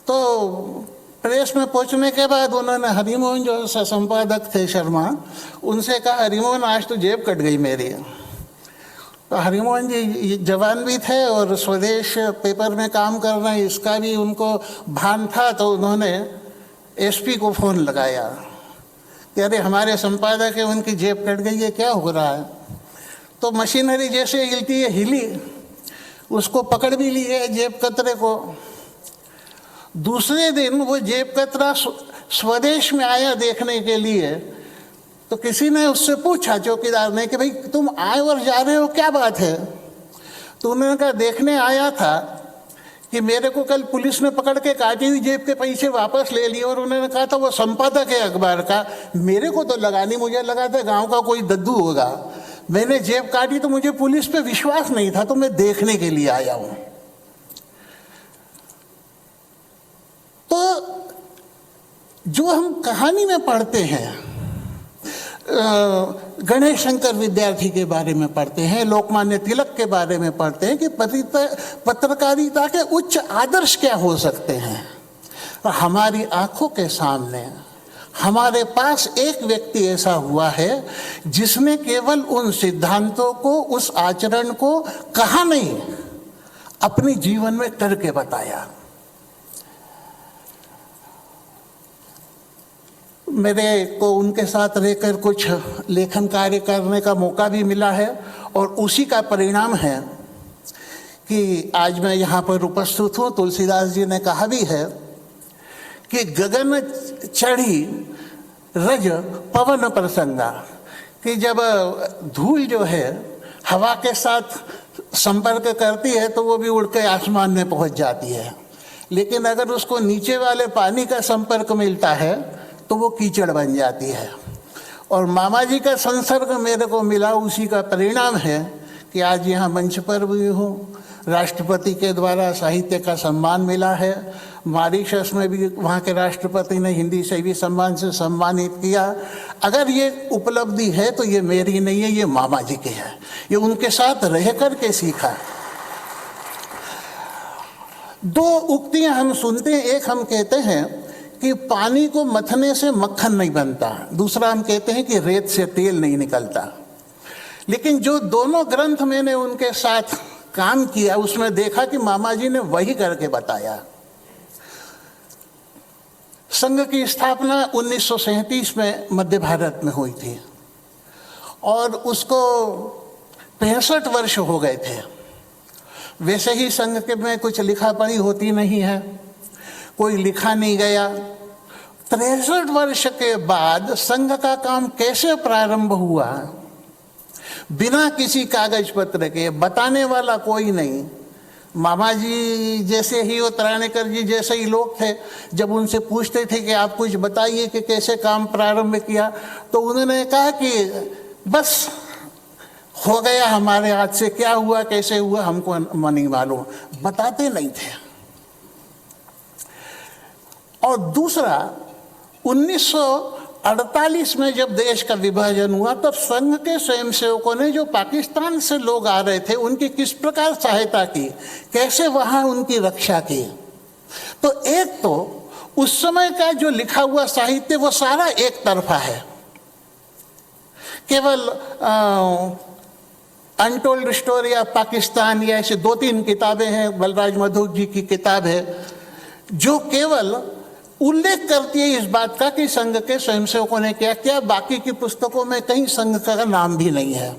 तो प्रेस में पहुंचने के बाद उन्होंने हरिमोहन जो संपादक थे शर्मा, उनसे कहा, हरिमोहन आज तो जेब कट गई मेरी। तो हरिमोहन जी जवान भी थे और स्वदेश पेपर में काम करना इसका भी उनको भान था। तो उन्होंने एसपी को फ़ोन लगाया कि अरे हमारे संपादक है, उनकी जेब कट गई है, क्या हो रहा है। तो मशीनरी जैसे हिलती है हिली, उसको पकड़ भी ली है जेब कतरे को। दूसरे दिन वो जेब कतरा स्वदेश में आया देखने के लिए। तो किसी ने उससे पूछा, चौकीदार ने, कि भाई तुम आए और जा रहे हो, क्या बात है। तो उन्होंने कहा, देखने आया था कि मेरे को कल पुलिस ने पकड़ के काटी हुई जेब के पैसे वापस ले लिए। और उन्होंने कहा था वो संपादक है अखबार का, मेरे को तो लगा नहीं, मुझे लगा था गांव का कोई दद्दू होगा। मैंने जेब काटी तो मुझे पुलिस पे विश्वास नहीं था, तो मैं देखने के लिए आया हूं। तो जो हम कहानी में पढ़ते हैं, गणेश शंकर विद्यार्थी के बारे में पढ़ते हैं, लोकमान्य तिलक के बारे में पढ़ते हैं कि पत्रकारिता के उच्च आदर्श क्या हो सकते हैं। हमारी आंखों के सामने हमारे पास एक व्यक्ति ऐसा हुआ है जिसने केवल उन सिद्धांतों को, उस आचरण को कहा नहीं, अपने जीवन में करके बताया। मेरे को उनके साथ रहकर कुछ लेखन कार्य करने का मौका भी मिला है, और उसी का परिणाम है कि आज मैं यहाँ पर उपस्थित हूँ। तुलसीदास जी ने कहा भी है कि गगन चढ़ी रज पवन प्रसंगा, कि जब धूल जो है हवा के साथ संपर्क करती है तो वो भी उड़ के आसमान में पहुँच जाती है, लेकिन अगर उसको नीचे वाले पानी का संपर्क मिलता है तो वो कीचड़ बन जाती है। और मामा जी का संसर्ग मेरे को मिला, उसी का परिणाम है कि आज यहाँ मंच पर भी हूँ। राष्ट्रपति के द्वारा साहित्य का सम्मान मिला है। मॉरिशस में भी वहाँ के राष्ट्रपति ने हिंदी शैवी सम्मान से सम्मानित किया। अगर ये उपलब्धि है तो ये मेरी नहीं है, ये मामा जी की है, ये उनके साथ रह कर के सीखा। 2 उक्तियाँ हम सुनते हैं, एक हम कहते हैं कि पानी को मथने से मक्खन नहीं बनता, दूसरा हम कहते हैं कि रेत से तेल नहीं निकलता। लेकिन जो दोनों ग्रंथ मैंने उनके साथ काम किया, उसमें देखा कि मामा जी ने वही करके बताया। संघ की स्थापना 1937 में मध्य भारत में हुई थी और उसको 65 वर्ष हो गए थे। वैसे ही संघ के में कुछ लिखा पढ़ी होती नहीं है, कोई लिखा नहीं गया, 63 वर्ष के बाद संघ का काम कैसे प्रारंभ हुआ, बिना किसी कागज पत्र के, बताने वाला कोई नहीं। मामा जी जैसे ही और तरानेकर जी जैसे ही लोग थे, जब उनसे पूछते थे कि आप कुछ बताइए कि कैसे काम प्रारंभ किया, तो उन्होंने कहा कि बस हो गया हमारे हाथ से, क्या हुआ कैसे हुआ हमको नहीं मालूम, बताते नहीं थे। और दूसरा, 1948 में जब देश का विभाजन हुआ, तब संघ के स्वयंसेवकों ने जो पाकिस्तान से लोग आ रहे थे उनकी किस प्रकार सहायता की, कैसे वहां उनकी रक्षा की। तो एक तो उस समय का जो लिखा हुआ साहित्य वो सारा एक तरफा है, केवल अनटोल्ड स्टोरी ऑफ पाकिस्तान या ऐसे 2-3 किताबें हैं, बलराज मधुक जी की किताब है जो केवल उल्लेख करती है इस बात का कि संघ के स्वयंसेवकों ने क्या किया। बाकी की पुस्तकों में कहीं संघ का नाम भी नहीं है।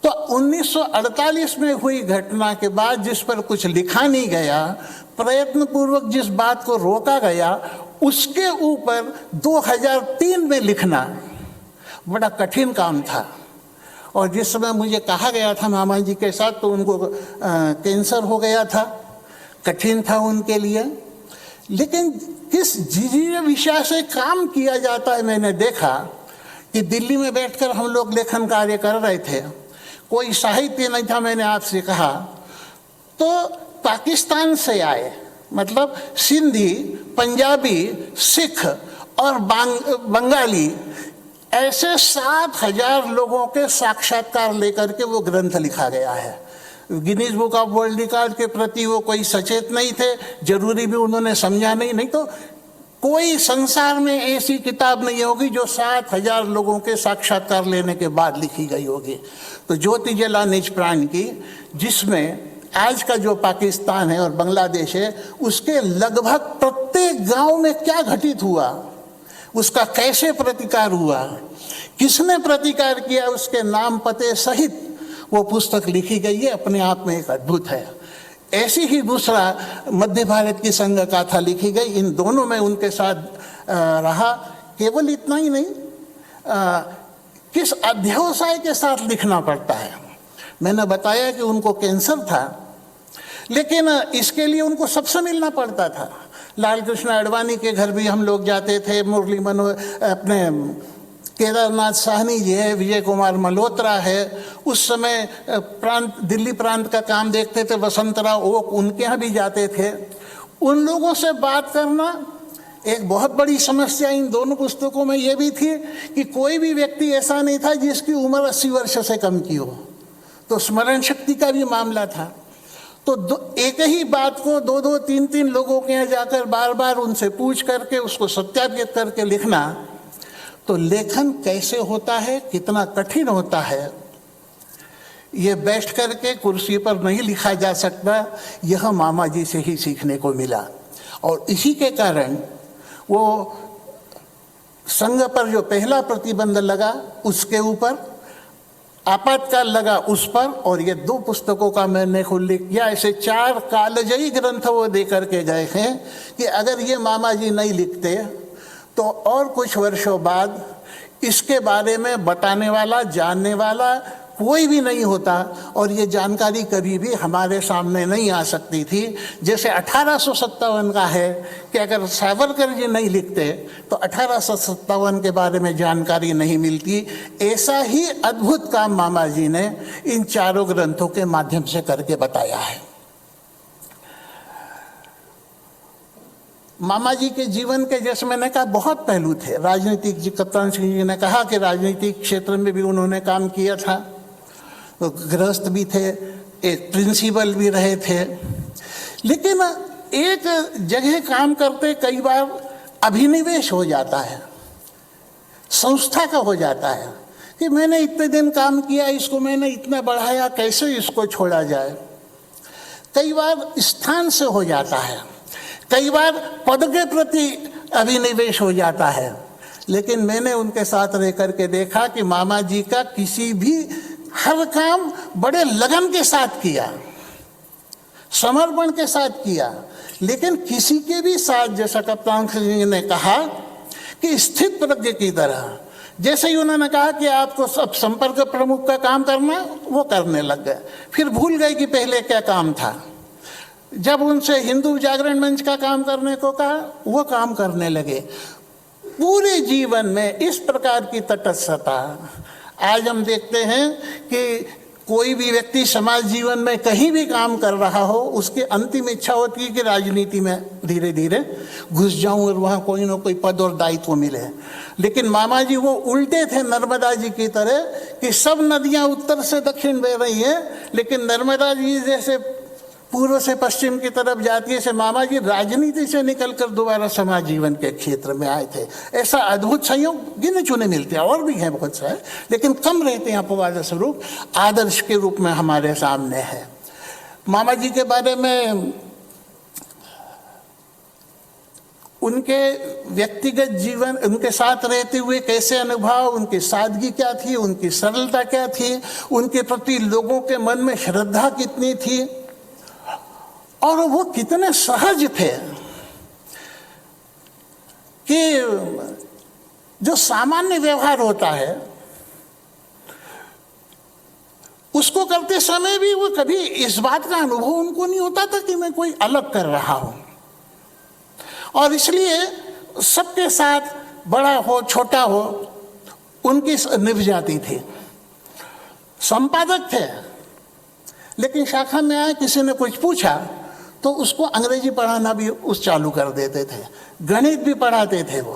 तो 1948 में हुई घटना के बाद जिस पर कुछ लिखा नहीं गया, प्रयत्नपूर्वक जिस बात को रोका गया, उसके ऊपर 2003 में लिखना बड़ा कठिन काम था। और जिस समय मुझे कहा गया था मामा जी के साथ, तो उनको कैंसर हो गया था, कठिन था उनके लिए। लेकिन किस जिजीय विषय से काम किया जाता है, मैंने देखा कि दिल्ली में बैठकर हम लोग लेखन कार्य कर रहे थे, कोई साहित्य नहीं था। मैंने आपसे कहा तो पाकिस्तान से आए, मतलब सिंधी, पंजाबी, सिख और बंगाली, ऐसे 7,000 लोगों के साक्षात्कार लेकर के वो ग्रंथ लिखा गया है। Guinness book of world record के प्रति वो कोई सचेत नहीं थे, जरूरी भी उन्होंने समझा नहीं तो कोई संसार में ऐसी किताब नहीं होगी जो 7,000 लोगों के साक्षात्कार लेने के बाद लिखी गई होगी। तो ज्योति जला निज प्राण की, जिसमें आज का जो पाकिस्तान है और बांग्लादेश है, उसके लगभग प्रत्येक गांव में क्या घटित हुआ, उसका कैसे प्रतिकार हुआ, किसने प्रतिकार किया, उसके नाम पते सहित वो पुस्तक लिखी गई है। अपने आप में एक अद्भुत है। ऐसी ही दूसरा मध्य भारत की संघ गाथा लिखी गई। इन दोनों में उनके साथ रहा। केवल इतना ही नहीं, किस अध्यवसाय के साथ लिखना पड़ता है। मैंने बताया कि उनको कैंसर था, लेकिन इसके लिए उनको सबसे मिलना पड़ता था। लाल कृष्ण आडवाणी के घर भी हम लोग जाते थे, मुरली मनोहर, अपने केदारनाथ साहनी जी है, विजय कुमार मल्होत्रा है, उस समय दिल्ली प्रांत का काम देखते थे, वसंतराव ओक, उनके यहाँ भी जाते थे। उन लोगों से बात करना एक बहुत बड़ी समस्या इन दोनों पुस्तकों में ये भी थी कि कोई भी व्यक्ति ऐसा नहीं था जिसकी उम्र 80 वर्ष से कम की हो। तो स्मरण शक्ति का भी मामला था। तो एक ही बात को 2-2, 3-3 लोगों के यहाँ जाकर बार बार उनसे पूछ करके उसको सत्यापित करके लिखना, तो लेखन कैसे होता है, कितना कठिन होता है, ये बैठ करके कुर्सी पर नहीं लिखा जा सकता। यह मामा जी से ही सीखने को मिला। और इसी के कारण वो संघ पर जो पहला प्रतिबंध लगा उसके ऊपर, आपातकाल लगा उस पर, और ये 2 पुस्तकों का मैंने उल्लेख किया। ऐसे 4 कालजयी ग्रंथ वो दे करके गए हैं कि अगर ये मामा जी नहीं लिखते तो और कुछ वर्षों बाद इसके बारे में बताने वाला, जानने वाला कोई भी नहीं होता, और ये जानकारी कभी भी हमारे सामने नहीं आ सकती थी। जैसे 1857 का है कि अगर सावरकर जी नहीं लिखते तो 1857 के बारे में जानकारी नहीं मिलती। ऐसा ही अद्भुत काम मामा जी ने इन 4 ग्रंथों के माध्यम से करके बताया है। मामा जी के जीवन के, जैसे मैंने कहा, बहुत पहलू थे। राजनीतिक जी, कप्तान सिंह जी ने कहा कि राजनीतिक क्षेत्र में भी उन्होंने काम किया था। तो गृहस्थ भी थे, एक प्रिंसिपल भी रहे थे। लेकिन एक जगह काम करते कई बार अभिनिवेश हो जाता है, संस्था का हो जाता है कि मैंने इतने दिन काम किया, इसको मैंने इतना बढ़ाया, कैसे इसको छोड़ा जाए। कई बार स्थान से हो जाता है, कई बार पद के प्रति अभिनिवेश हो जाता है। लेकिन मैंने उनके साथ रह करके देखा कि मामा जी का किसी भी हर काम बड़े लगन के साथ किया, समर्पण के साथ किया। लेकिन किसी के भी साथ, जैसा कप्तान सिंह ने कहा कि स्थित प्रज्ञ की तरह, जैसे ही उन्होंने कहा कि आपको सब संपर्क प्रमुख का काम करना, वो करने लग गए। फिर भूल गए कि पहले क्या काम था। जब उनसे हिंदू जागरण मंच का काम करने को कहा, वो काम करने लगे। पूरे जीवन में इस प्रकार की तटस्थता आज हम देखते हैं कि कोई भी व्यक्ति समाज जीवन में कहीं भी काम कर रहा हो, उसकी अंतिम इच्छा होती है कि राजनीति में धीरे धीरे घुस जाऊं और वहाँ कोई ना कोई पद और दायित्व मिले। लेकिन मामा जी वो उल्टे थे नर्मदा जी की तरह कि सब नदियाँ उत्तर से दक्षिण बह रही हैं, लेकिन नर्मदा जी जैसे पूर्व से पश्चिम की तरफ जाती है, से मामा जी राजनीति से निकलकर दोबारा समाज जीवन के क्षेत्र में आए थे। ऐसा अद्भुत संयोग गिने चुने मिलते हैं, और भी हैं बहुत सारे, लेकिन कम रहते हैं अपवाद स्वरूप, आदर्श के रूप में हमारे सामने है। मामा जी के बारे में उनके व्यक्तिगत जीवन, उनके साथ रहते हुए कैसे अनुभव, उनकी सादगी क्या थी, उनकी सरलता क्या थी, उनके प्रति लोगों के मन में श्रद्धा कितनी थी, और वो कितने सहज थे कि जो सामान्य व्यवहार होता है उसको करते समय भी वो कभी इस बात का अनुभव उनको नहीं होता था कि मैं कोई अलग कर रहा हूं। और इसलिए सबके साथ, बड़ा हो छोटा हो, उनकी निभ जाती थी। संपादक थे, लेकिन शाखा में आए, किसी ने कुछ पूछा तो उसको अंग्रेजी पढ़ाना भी उस चालू कर देते थे, गणित भी पढ़ाते थे। वो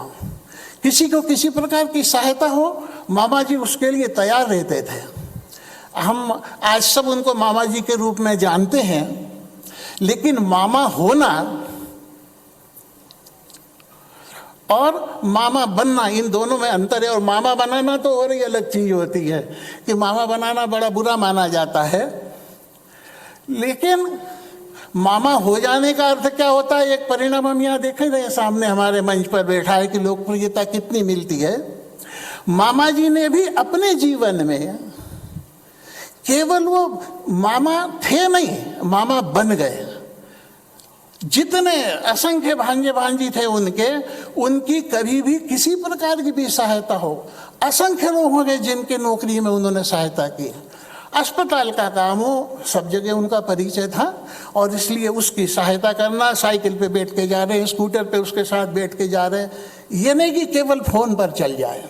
किसी को किसी प्रकार की सहायता हो, मामा जी उसके लिए तैयार रहते थे। हम आज सब उनको मामा जी के रूप में जानते हैं, लेकिन मामा होना और मामा बनना, इन दोनों में अंतर है। और मामा बनाना तो और ही अलग चीज होती है कि मामा बनाना बड़ा बुरा माना जाता है, लेकिन मामा हो जाने का अर्थ क्या होता है, एक परिणाम हम यहाँ देख रहे हैं, सामने हमारे मंच पर बैठा है कि लोकप्रियता कितनी मिलती है। मामा जी ने भी अपने जीवन में केवल वो मामा थे नहीं, मामा बन गए। जितने असंख्य भांजे भांजी थे उनकी कभी भी किसी प्रकार की भी सहायता हो, असंख्य लोग हो गए जिनके नौकरी में उन्होंने सहायता की। अस्पताल का काम हो, सब जगह उनका परिचय था, और इसलिए उसकी सहायता करना, साइकिल पे बैठ के जा रहे हैं, स्कूटर पे उसके साथ बैठ के जा रहे हैं, ये नहीं कि केवल फोन पर चल जाए।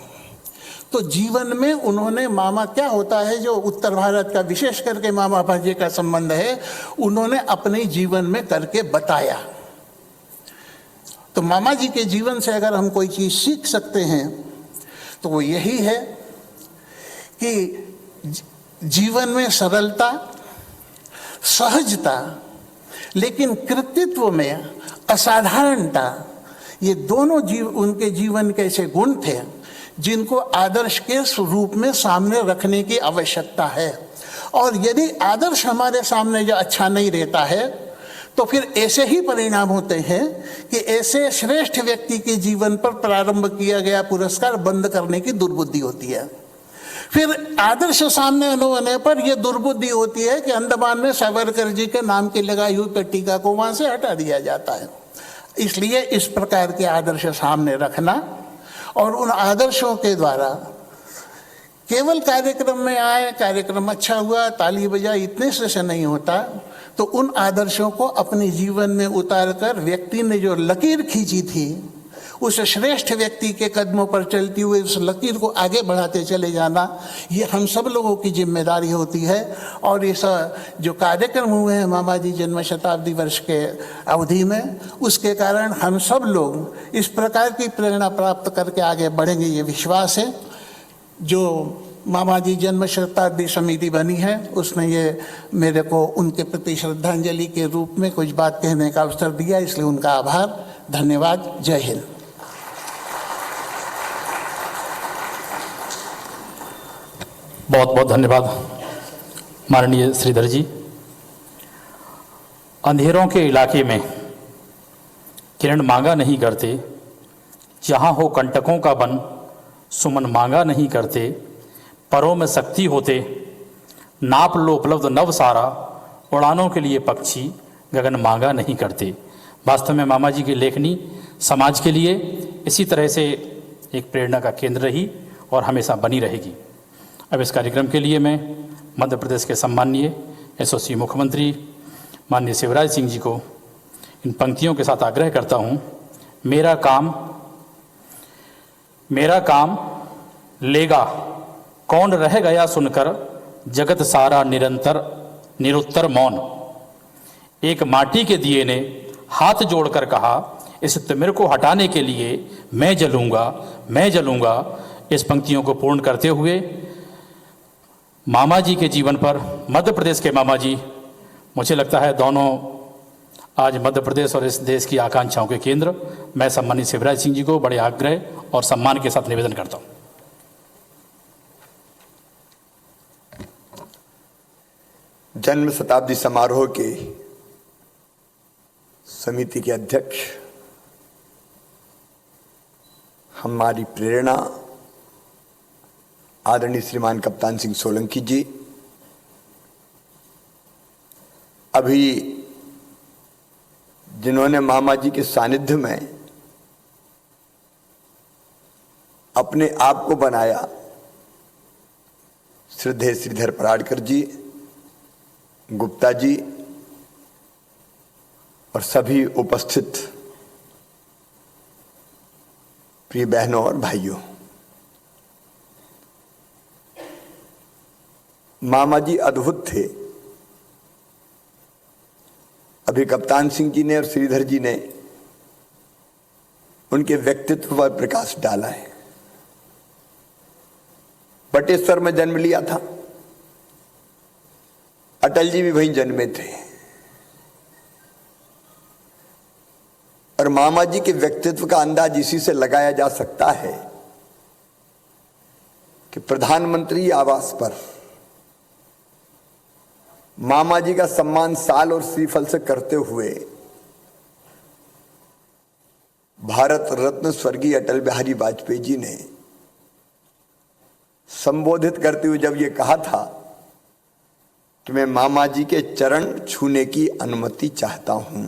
तो जीवन में उन्होंने, मामा क्या होता है, जो उत्तर भारत का विशेष करके मामा भांजे का संबंध है, उन्होंने अपने जीवन में करके बताया। तो मामा जी के जीवन से अगर हम कोई चीज सीख सकते हैं तो वो यही है कि जीवन में सरलता, सहजता, लेकिन कृतित्व में असाधारणता, ये दोनों उनके जीवन के ऐसे गुण थे जिनको आदर्श के रूप में सामने रखने की आवश्यकता है। और यदि आदर्श हमारे सामने जो अच्छा नहीं रहता है तो फिर ऐसे ही परिणाम होते हैं कि ऐसे श्रेष्ठ व्यक्ति के जीवन पर प्रारंभ किया गया पुरस्कार बंद करने की दुर्बुद्धि होती है। फिर आदर्श सामने न होने पर यह दुर्बुद्धि होती है कि अंडमान में सावरकर जी के नाम की लगाई हुई पट्टिका को वहां से हटा दिया जाता है। इसलिए इस प्रकार के आदर्श सामने रखना और उन आदर्शों के द्वारा केवल कार्यक्रम में आए, कार्यक्रम अच्छा हुआ, ताली बजाई, इतने से नहीं होता। तो उन आदर्शों को अपने जीवन में उतारकर व्यक्ति ने जो लकीर खींची थी, उस श्रेष्ठ व्यक्ति के कदमों पर चलती हुई उस लकीर को आगे बढ़ाते चले जाना, ये हम सब लोगों की जिम्मेदारी होती है। और इस जो कार्यक्रम हुए हैं मामा जी जन्म शताब्दी वर्ष के अवधि में, उसके कारण हम सब लोग इस प्रकार की प्रेरणा प्राप्त करके आगे बढ़ेंगे, ये विश्वास है। जो मामा जी जन्म शताब्दी समिति बनी है, उसने ये मेरे को उनके प्रति श्रद्धांजलि के रूप में कुछ बात कहने का अवसर दिया, इसलिए उनका आभार, धन्यवाद, जय हिंद। बहुत बहुत धन्यवाद माननीय श्रीधर जी। अंधेरों के इलाके में किरण मांगा नहीं करते, जहाँ हो कंटकों का वन सुमन मांगा नहीं करते। परों में शक्ति होते नाप लो उपलब्ध नव सारा, उड़ानों के लिए पक्षी गगन मांगा नहीं करते। वास्तव में मामा जी की लेखनी समाज के लिए इसी तरह से एक प्रेरणा का केंद्र रही और हमेशा बनी रहेगी। अब इस कार्यक्रम के लिए मैं मध्य प्रदेश के सम्माननीय यशस्वी मुख्यमंत्री माननीय शिवराज सिंह जी को इन पंक्तियों के साथ आग्रह करता हूँ। मेरा काम लेगा कौन रह गया सुनकर, जगत सारा निरुत्तर मौन। एक माटी के दिए ने हाथ जोड़कर कहा, इस तिमिर को हटाने के लिए मैं जलूंगा। इस पंक्तियों को पूर्ण करते हुए मामा जी के जीवन पर, मध्य प्रदेश के मामा जी, मुझे लगता है दोनों आज मध्य प्रदेश और इस देश की आकांक्षाओं के केंद्र, मैं सम्मानित शिवराज सिंह जी को बड़े आग्रह और सम्मान के साथ निवेदन करता हूँ। जन्म शताब्दी समारोह के समिति के अध्यक्ष, हमारी प्रेरणा आदरणीय श्रीमान कप्तान सिंह सोलंकी जी, अभी जिन्होंने मामा जी के सानिध्य में अपने आप को बनाया, श्रद्धेय श्रीधर पराडकर जी, गुप्ता जी और सभी उपस्थित प्रिय बहनों और भाइयों, मामा जी अद्भुत थे। अभी कप्तान सिंह जी ने और श्रीधर जी ने उनके व्यक्तित्व पर प्रकाश डाला है। बटेश्वर में जन्म लिया था, अटल जी भी वहीं जन्मे थे और मामा जी के व्यक्तित्व का अंदाज इसी से लगाया जा सकता है कि प्रधानमंत्री आवास पर मामा जी का सम्मान साल और श्रीफल से करते हुए भारत रत्न स्वर्गीय अटल बिहारी वाजपेयी जी ने संबोधित करते हुए जब ये कहा था कि मैं मामा जी के चरण छूने की अनुमति चाहता हूं,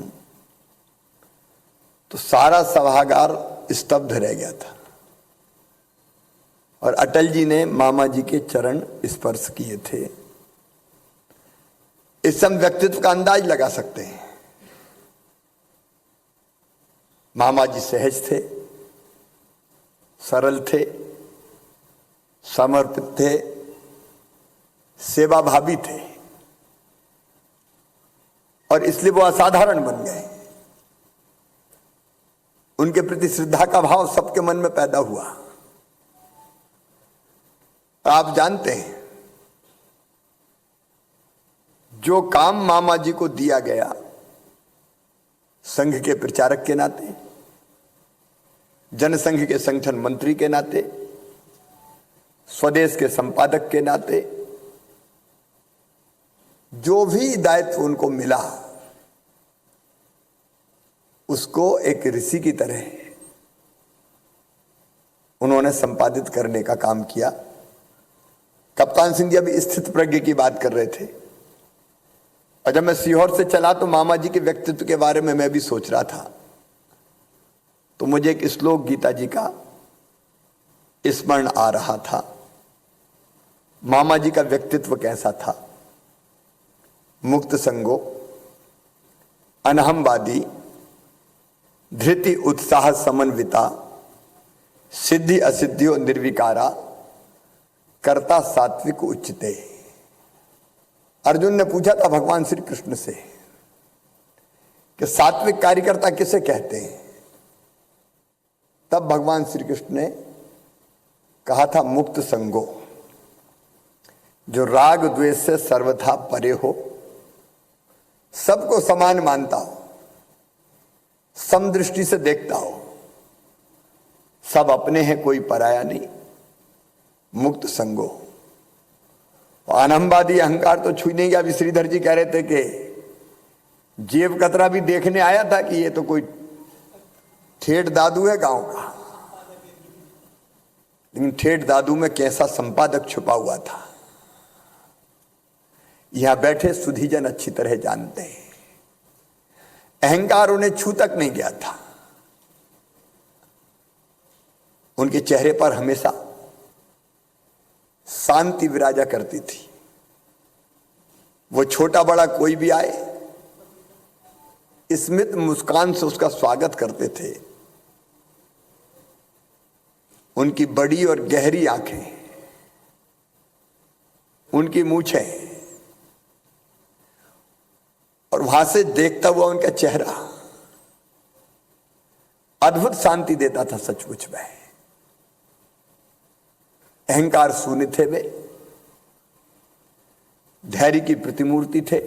तो सारा सभागार स्तब्ध रह गया था और अटल जी ने मामा जी के चरण स्पर्श किए थे। इस हम व्यक्तित्व का अंदाज लगा सकते हैं। मामा जी सहज थे, सरल थे, समर्पित थे, सेवाभावी थे और इसलिए वो असाधारण बन गए। उनके प्रति श्रद्धा का भाव सबके मन में पैदा हुआ। आप जानते हैं, जो काम मामा जी को दिया गया संघ के प्रचारक के नाते, जनसंघ के संगठन मंत्री के नाते, स्वदेश के संपादक के नाते, जो भी दायित्व उनको मिला उसको एक ऋषि की तरह उन्होंने संपादित करने का काम किया। कप्तान सिंह जी अभी स्थित प्रज्ञ की बात कर रहे थे और जब मैं सीहोर से चला तो मामा जी के व्यक्तित्व के बारे में मैं भी सोच रहा था, तो मुझे एक श्लोक गीता जी का स्मरण आ रहा था। मामा जी का व्यक्तित्व कैसा था? मुक्त संगो, अनहमवादी, धृति उत्साह समन्विता, सिद्धि असिद्धियों निर्विकारा, कर्ता सात्विक उच्चते। अर्जुन ने पूछा था भगवान श्री कृष्ण से कि सात्विक कार्यकर्ता किसे कहते हैं? तब भगवान श्री कृष्ण ने कहा था मुक्त संगो, जो राग द्वेष से सर्वथा परे हो, सबको समान मानता हो, समदृष्टि से देखता हो, सब अपने हैं कोई पराया नहीं, मुक्त संगो। अनहमवादी अहंकार तो छू नहीं गया। अभी श्रीधर जी कह रहे थे कि जेब कतरा भी देखने आया था कि ये तो कोई ठेठ दादू है गांव का, लेकिन ठेठ दादू में कैसा संपादक छुपा हुआ था यहां बैठे सुधीजन अच्छी तरह जानते हैं। अहंकार उन्हें छू तक नहीं गया था। उनके चेहरे पर हमेशा शांति विराजा करती थी। वो छोटा बड़ा कोई भी आए, स्मित मुस्कान से उसका स्वागत करते थे। उनकी बड़ी और गहरी आंखें, उनकी मूछें और वहां से देखता हुआ उनका चेहरा अद्भुत शांति देता था। सचमुच में अहंकार शून्य थे वे, धैर्य की प्रतिमूर्ति थे।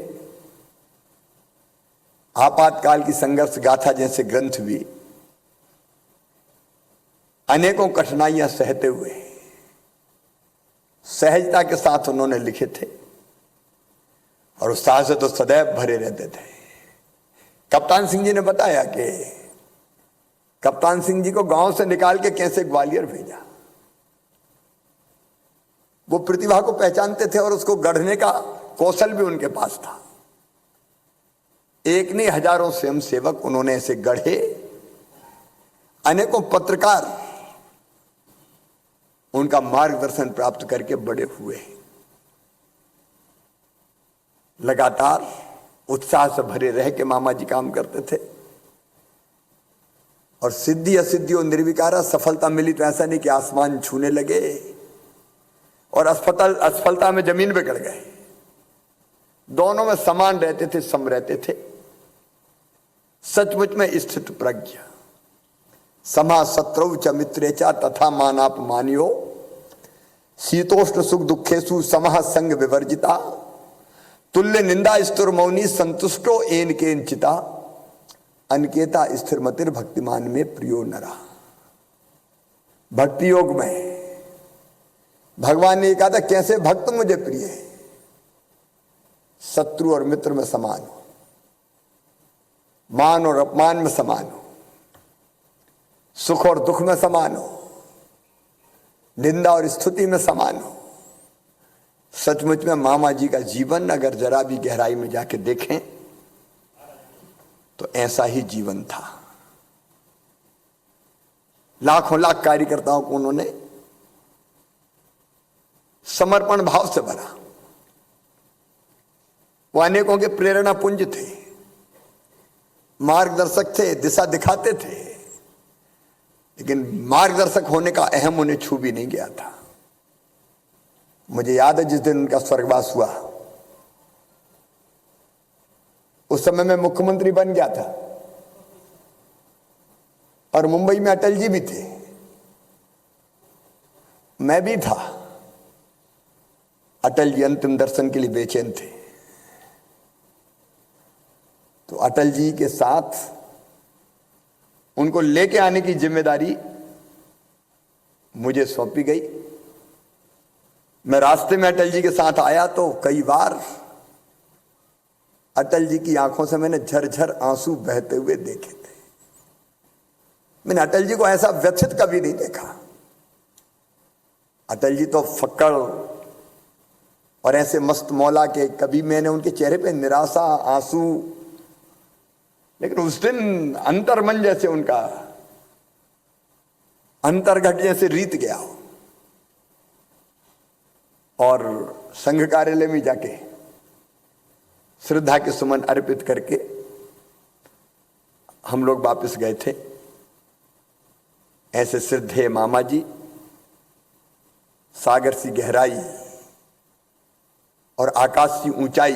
आपातकाल की संघर्ष गाथा जैसे ग्रंथ भी अनेकों कठिनाइयां सहते हुए सहजता के साथ उन्होंने लिखे थे और उत्साह से तो सदैव भरे रहते थे। कप्तान सिंह जी ने बताया कि कप्तान सिंह जी को गांव से निकाल के कैसे ग्वालियर भेजा। वो प्रतिभा को पहचानते थे और उसको गढ़ने का कौशल भी उनके पास था। एक नहीं हजारों स्वयं सेवक उन्होंने ऐसे गढ़े। अनेकों पत्रकार उनका मार्गदर्शन प्राप्त करके बड़े हुए। लगातार उत्साह से भरे रह के मामा जी काम करते थे और सिद्धि असिद्धि और निर्विकारा सफलता मिली तो ऐसा नहीं कि आसमान छूने लगे और असफलता में जमीन पे गड़ गए। दोनों में समान रहते थे, सम रहते थे। सचमुच में स्थित प्रज्ञ समा शत्रु च मित्रे च तथा मानाप मानियो शीतोष्ण सुख दुखेशु समः संग विवर्जिता तुल्य निंदा स्तुर मौनी संतुष्टो एन केन चिता अनकेता स्थिर मतिर भक्तिमान में प्रियो नरा। भक्ति योग में भगवान ने कहा था कैसे भक्त मुझे प्रिय है, शत्रु और मित्र में समान हो, मान और अपमान में समान हो, सुख और दुख में समान हो, निंदा और स्तुति में समान हो। सचमुच में मामा जी का जीवन अगर जरा भी गहराई में जाके देखें तो ऐसा ही जीवन था। लाखों लाख कार्यकर्ताओं को उन्होंने समर्पण भाव से भरा। वो अनेकों के प्रेरणा पुंज थे, मार्गदर्शक थे, दिशा दिखाते थे, लेकिन मार्गदर्शक होने का अहम उन्हें छू भी नहीं गया था। मुझे याद है जिस दिन उनका स्वर्गवास हुआ, उस समय मैं मुख्यमंत्री बन गया था और मुंबई में अटल जी भी थे, मैं भी था। अटल जी अंतिम दर्शन के लिए बेचैन थे, तो अटल जी के साथ उनको लेके आने की जिम्मेदारी मुझे सौंपी गई। मैं रास्ते में अटल जी के साथ आया तो कई बार अटल जी की आंखों से मैंने झरझर आंसू बहते हुए देखे थे। मैंने अटल जी को ऐसा व्यथित कभी नहीं देखा। अटल जी तो फक्कड़ और ऐसे मस्त मौला के कभी मैंने उनके चेहरे पे निराशा, आंसू, लेकिन उस दिन अंतर्मन जैसे उनका अंतर्घट जैसे रीत गया हो और संघ कार्यालय में जाके श्रद्धा के सुमन अर्पित करके हम लोग वापस गए थे। ऐसे श्रद्धेय मामा जी, सागर सी गहराई और आकाश सी ऊंचाई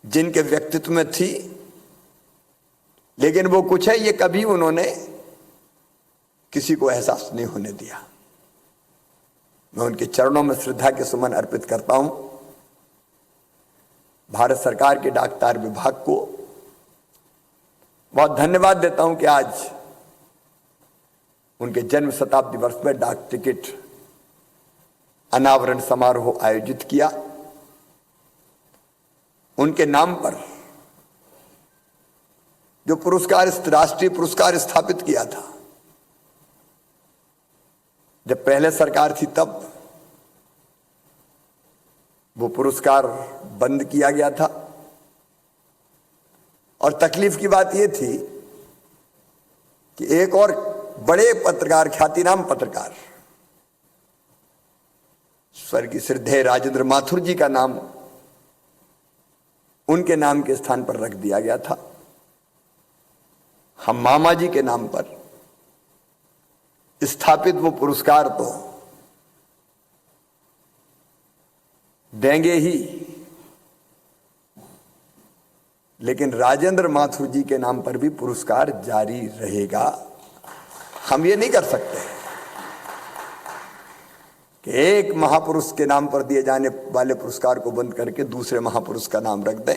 जिनके व्यक्तित्व में थी, लेकिन वो कुछ है ये कभी उन्होंने किसी को एहसास नहीं होने दिया। मैं उनके चरणों में श्रद्धा के सुमन अर्पित करता हूं। भारत सरकार के डाक तार विभाग को बहुत धन्यवाद देता हूं कि आज उनके जन्म शताब्दी वर्ष में डाक टिकट अनावरण समारोह आयोजित किया। उनके नाम पर जो पुरस्कार, राष्ट्रीय पुरस्कार स्थापित किया था, जब पहले सरकार थी तब वो पुरस्कार बंद किया गया था और तकलीफ की बात यह थी कि एक और बड़े पत्रकार, ख्यातिनाम पत्रकार स्वर्गीय श्रद्धेय राजेंद्र माथुर जी का नाम उनके नाम के स्थान पर रख दिया गया था। हम मामा जी के नाम पर स्थापित वो पुरस्कार तो देंगे ही, लेकिन राजेंद्र माथुर जी के नाम पर भी पुरस्कार जारी रहेगा। हम ये नहीं कर सकते कि एक महापुरुष के नाम पर दिए जाने वाले पुरस्कार को बंद करके दूसरे महापुरुष का नाम रख दे।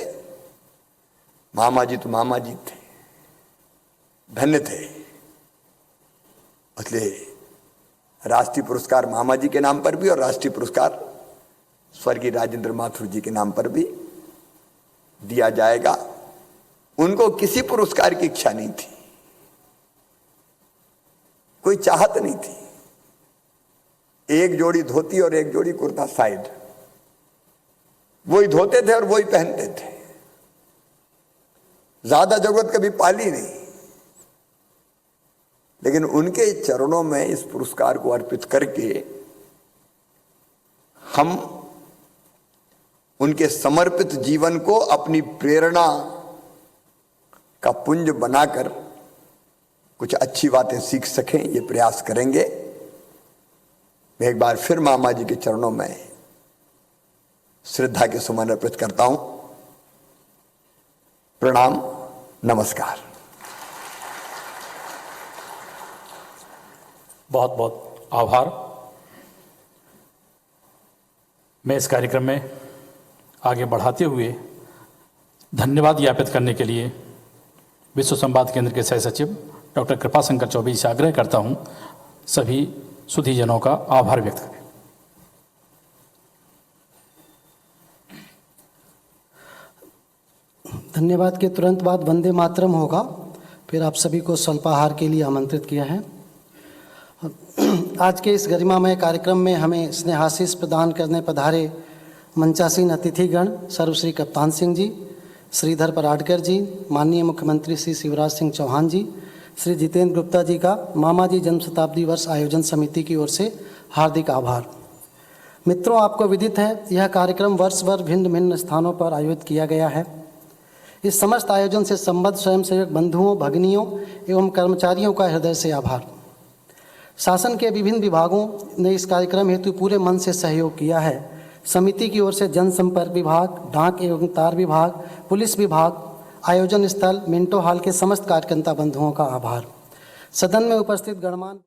मामा जी तो मामा जी थे, धन्य थे, इसलिए राष्ट्रीय पुरस्कार मामा जी के नाम पर भी और राष्ट्रीय पुरस्कार स्वर्गीय राजेंद्र माथुर जी के नाम पर भी दिया जाएगा। उनको किसी पुरस्कार की इच्छा नहीं थी, कोई चाहत नहीं थी। एक जोड़ी धोती और एक जोड़ी कुर्ता साइड, वही धोते थे और वही पहनते थे, ज्यादा जरूरत कभी पाली नहीं। लेकिन उनके चरणों में इस पुरस्कार को अर्पित करके हम उनके समर्पित जीवन को अपनी प्रेरणा का पुंज बनाकर कुछ अच्छी बातें सीख सकें, ये प्रयास करेंगे। मैं एक बार फिर मामा जी के चरणों में श्रद्धा के सुमन अर्पित करता हूं। प्रणाम, नमस्कार। बहुत बहुत आभार। मैं इस कार्यक्रम में आगे बढ़ाते हुए धन्यवाद ज्ञापित करने के लिए विश्व संवाद केंद्र के सह सचिव डॉक्टर कृपाशंकर चौबे से आग्रह करता हूं, सभी सुधीजनों का आभार व्यक्त करें। धन्यवाद के तुरंत बाद वंदे मातरम होगा। फिर आप सभी को स्वल्पाहार के लिए आमंत्रित किया है। आज के इस गरिमामय कार्यक्रम में हमें स्नेहाशीष प्रदान करने पधारे मंचासीन अतिथिगण सर्वश्री कप्तान सिंह जी, श्रीधर पराडकर जी, माननीय मुख्यमंत्री श्री शिवराज सिंह चौहान जी, श्री जितेंद्र गुप्ता जी का मामा जी जन्म शताब्दी वर्ष आयोजन समिति की ओर से हार्दिक आभार। मित्रों, आपको विदित है यह कार्यक्रम वर्ष भर भिन्न भिन्न स्थानों पर आयोजित किया गया है। इस समस्त आयोजन से संबद्ध स्वयंसेवक बंधुओं, भगिनियों एवं कर्मचारियों का हृदय से आभार। शासन के विभिन्न विभागों ने इस कार्यक्रम हेतु पूरे मन से सहयोग किया है। समिति की ओर से जनसंपर्क विभाग, डाक एवं तार विभाग, पुलिस विभाग, आयोजन स्थल मिंटो हॉल के समस्त कार्यकर्ता बंधुओं का आभार। सदन में उपस्थित गणमान्य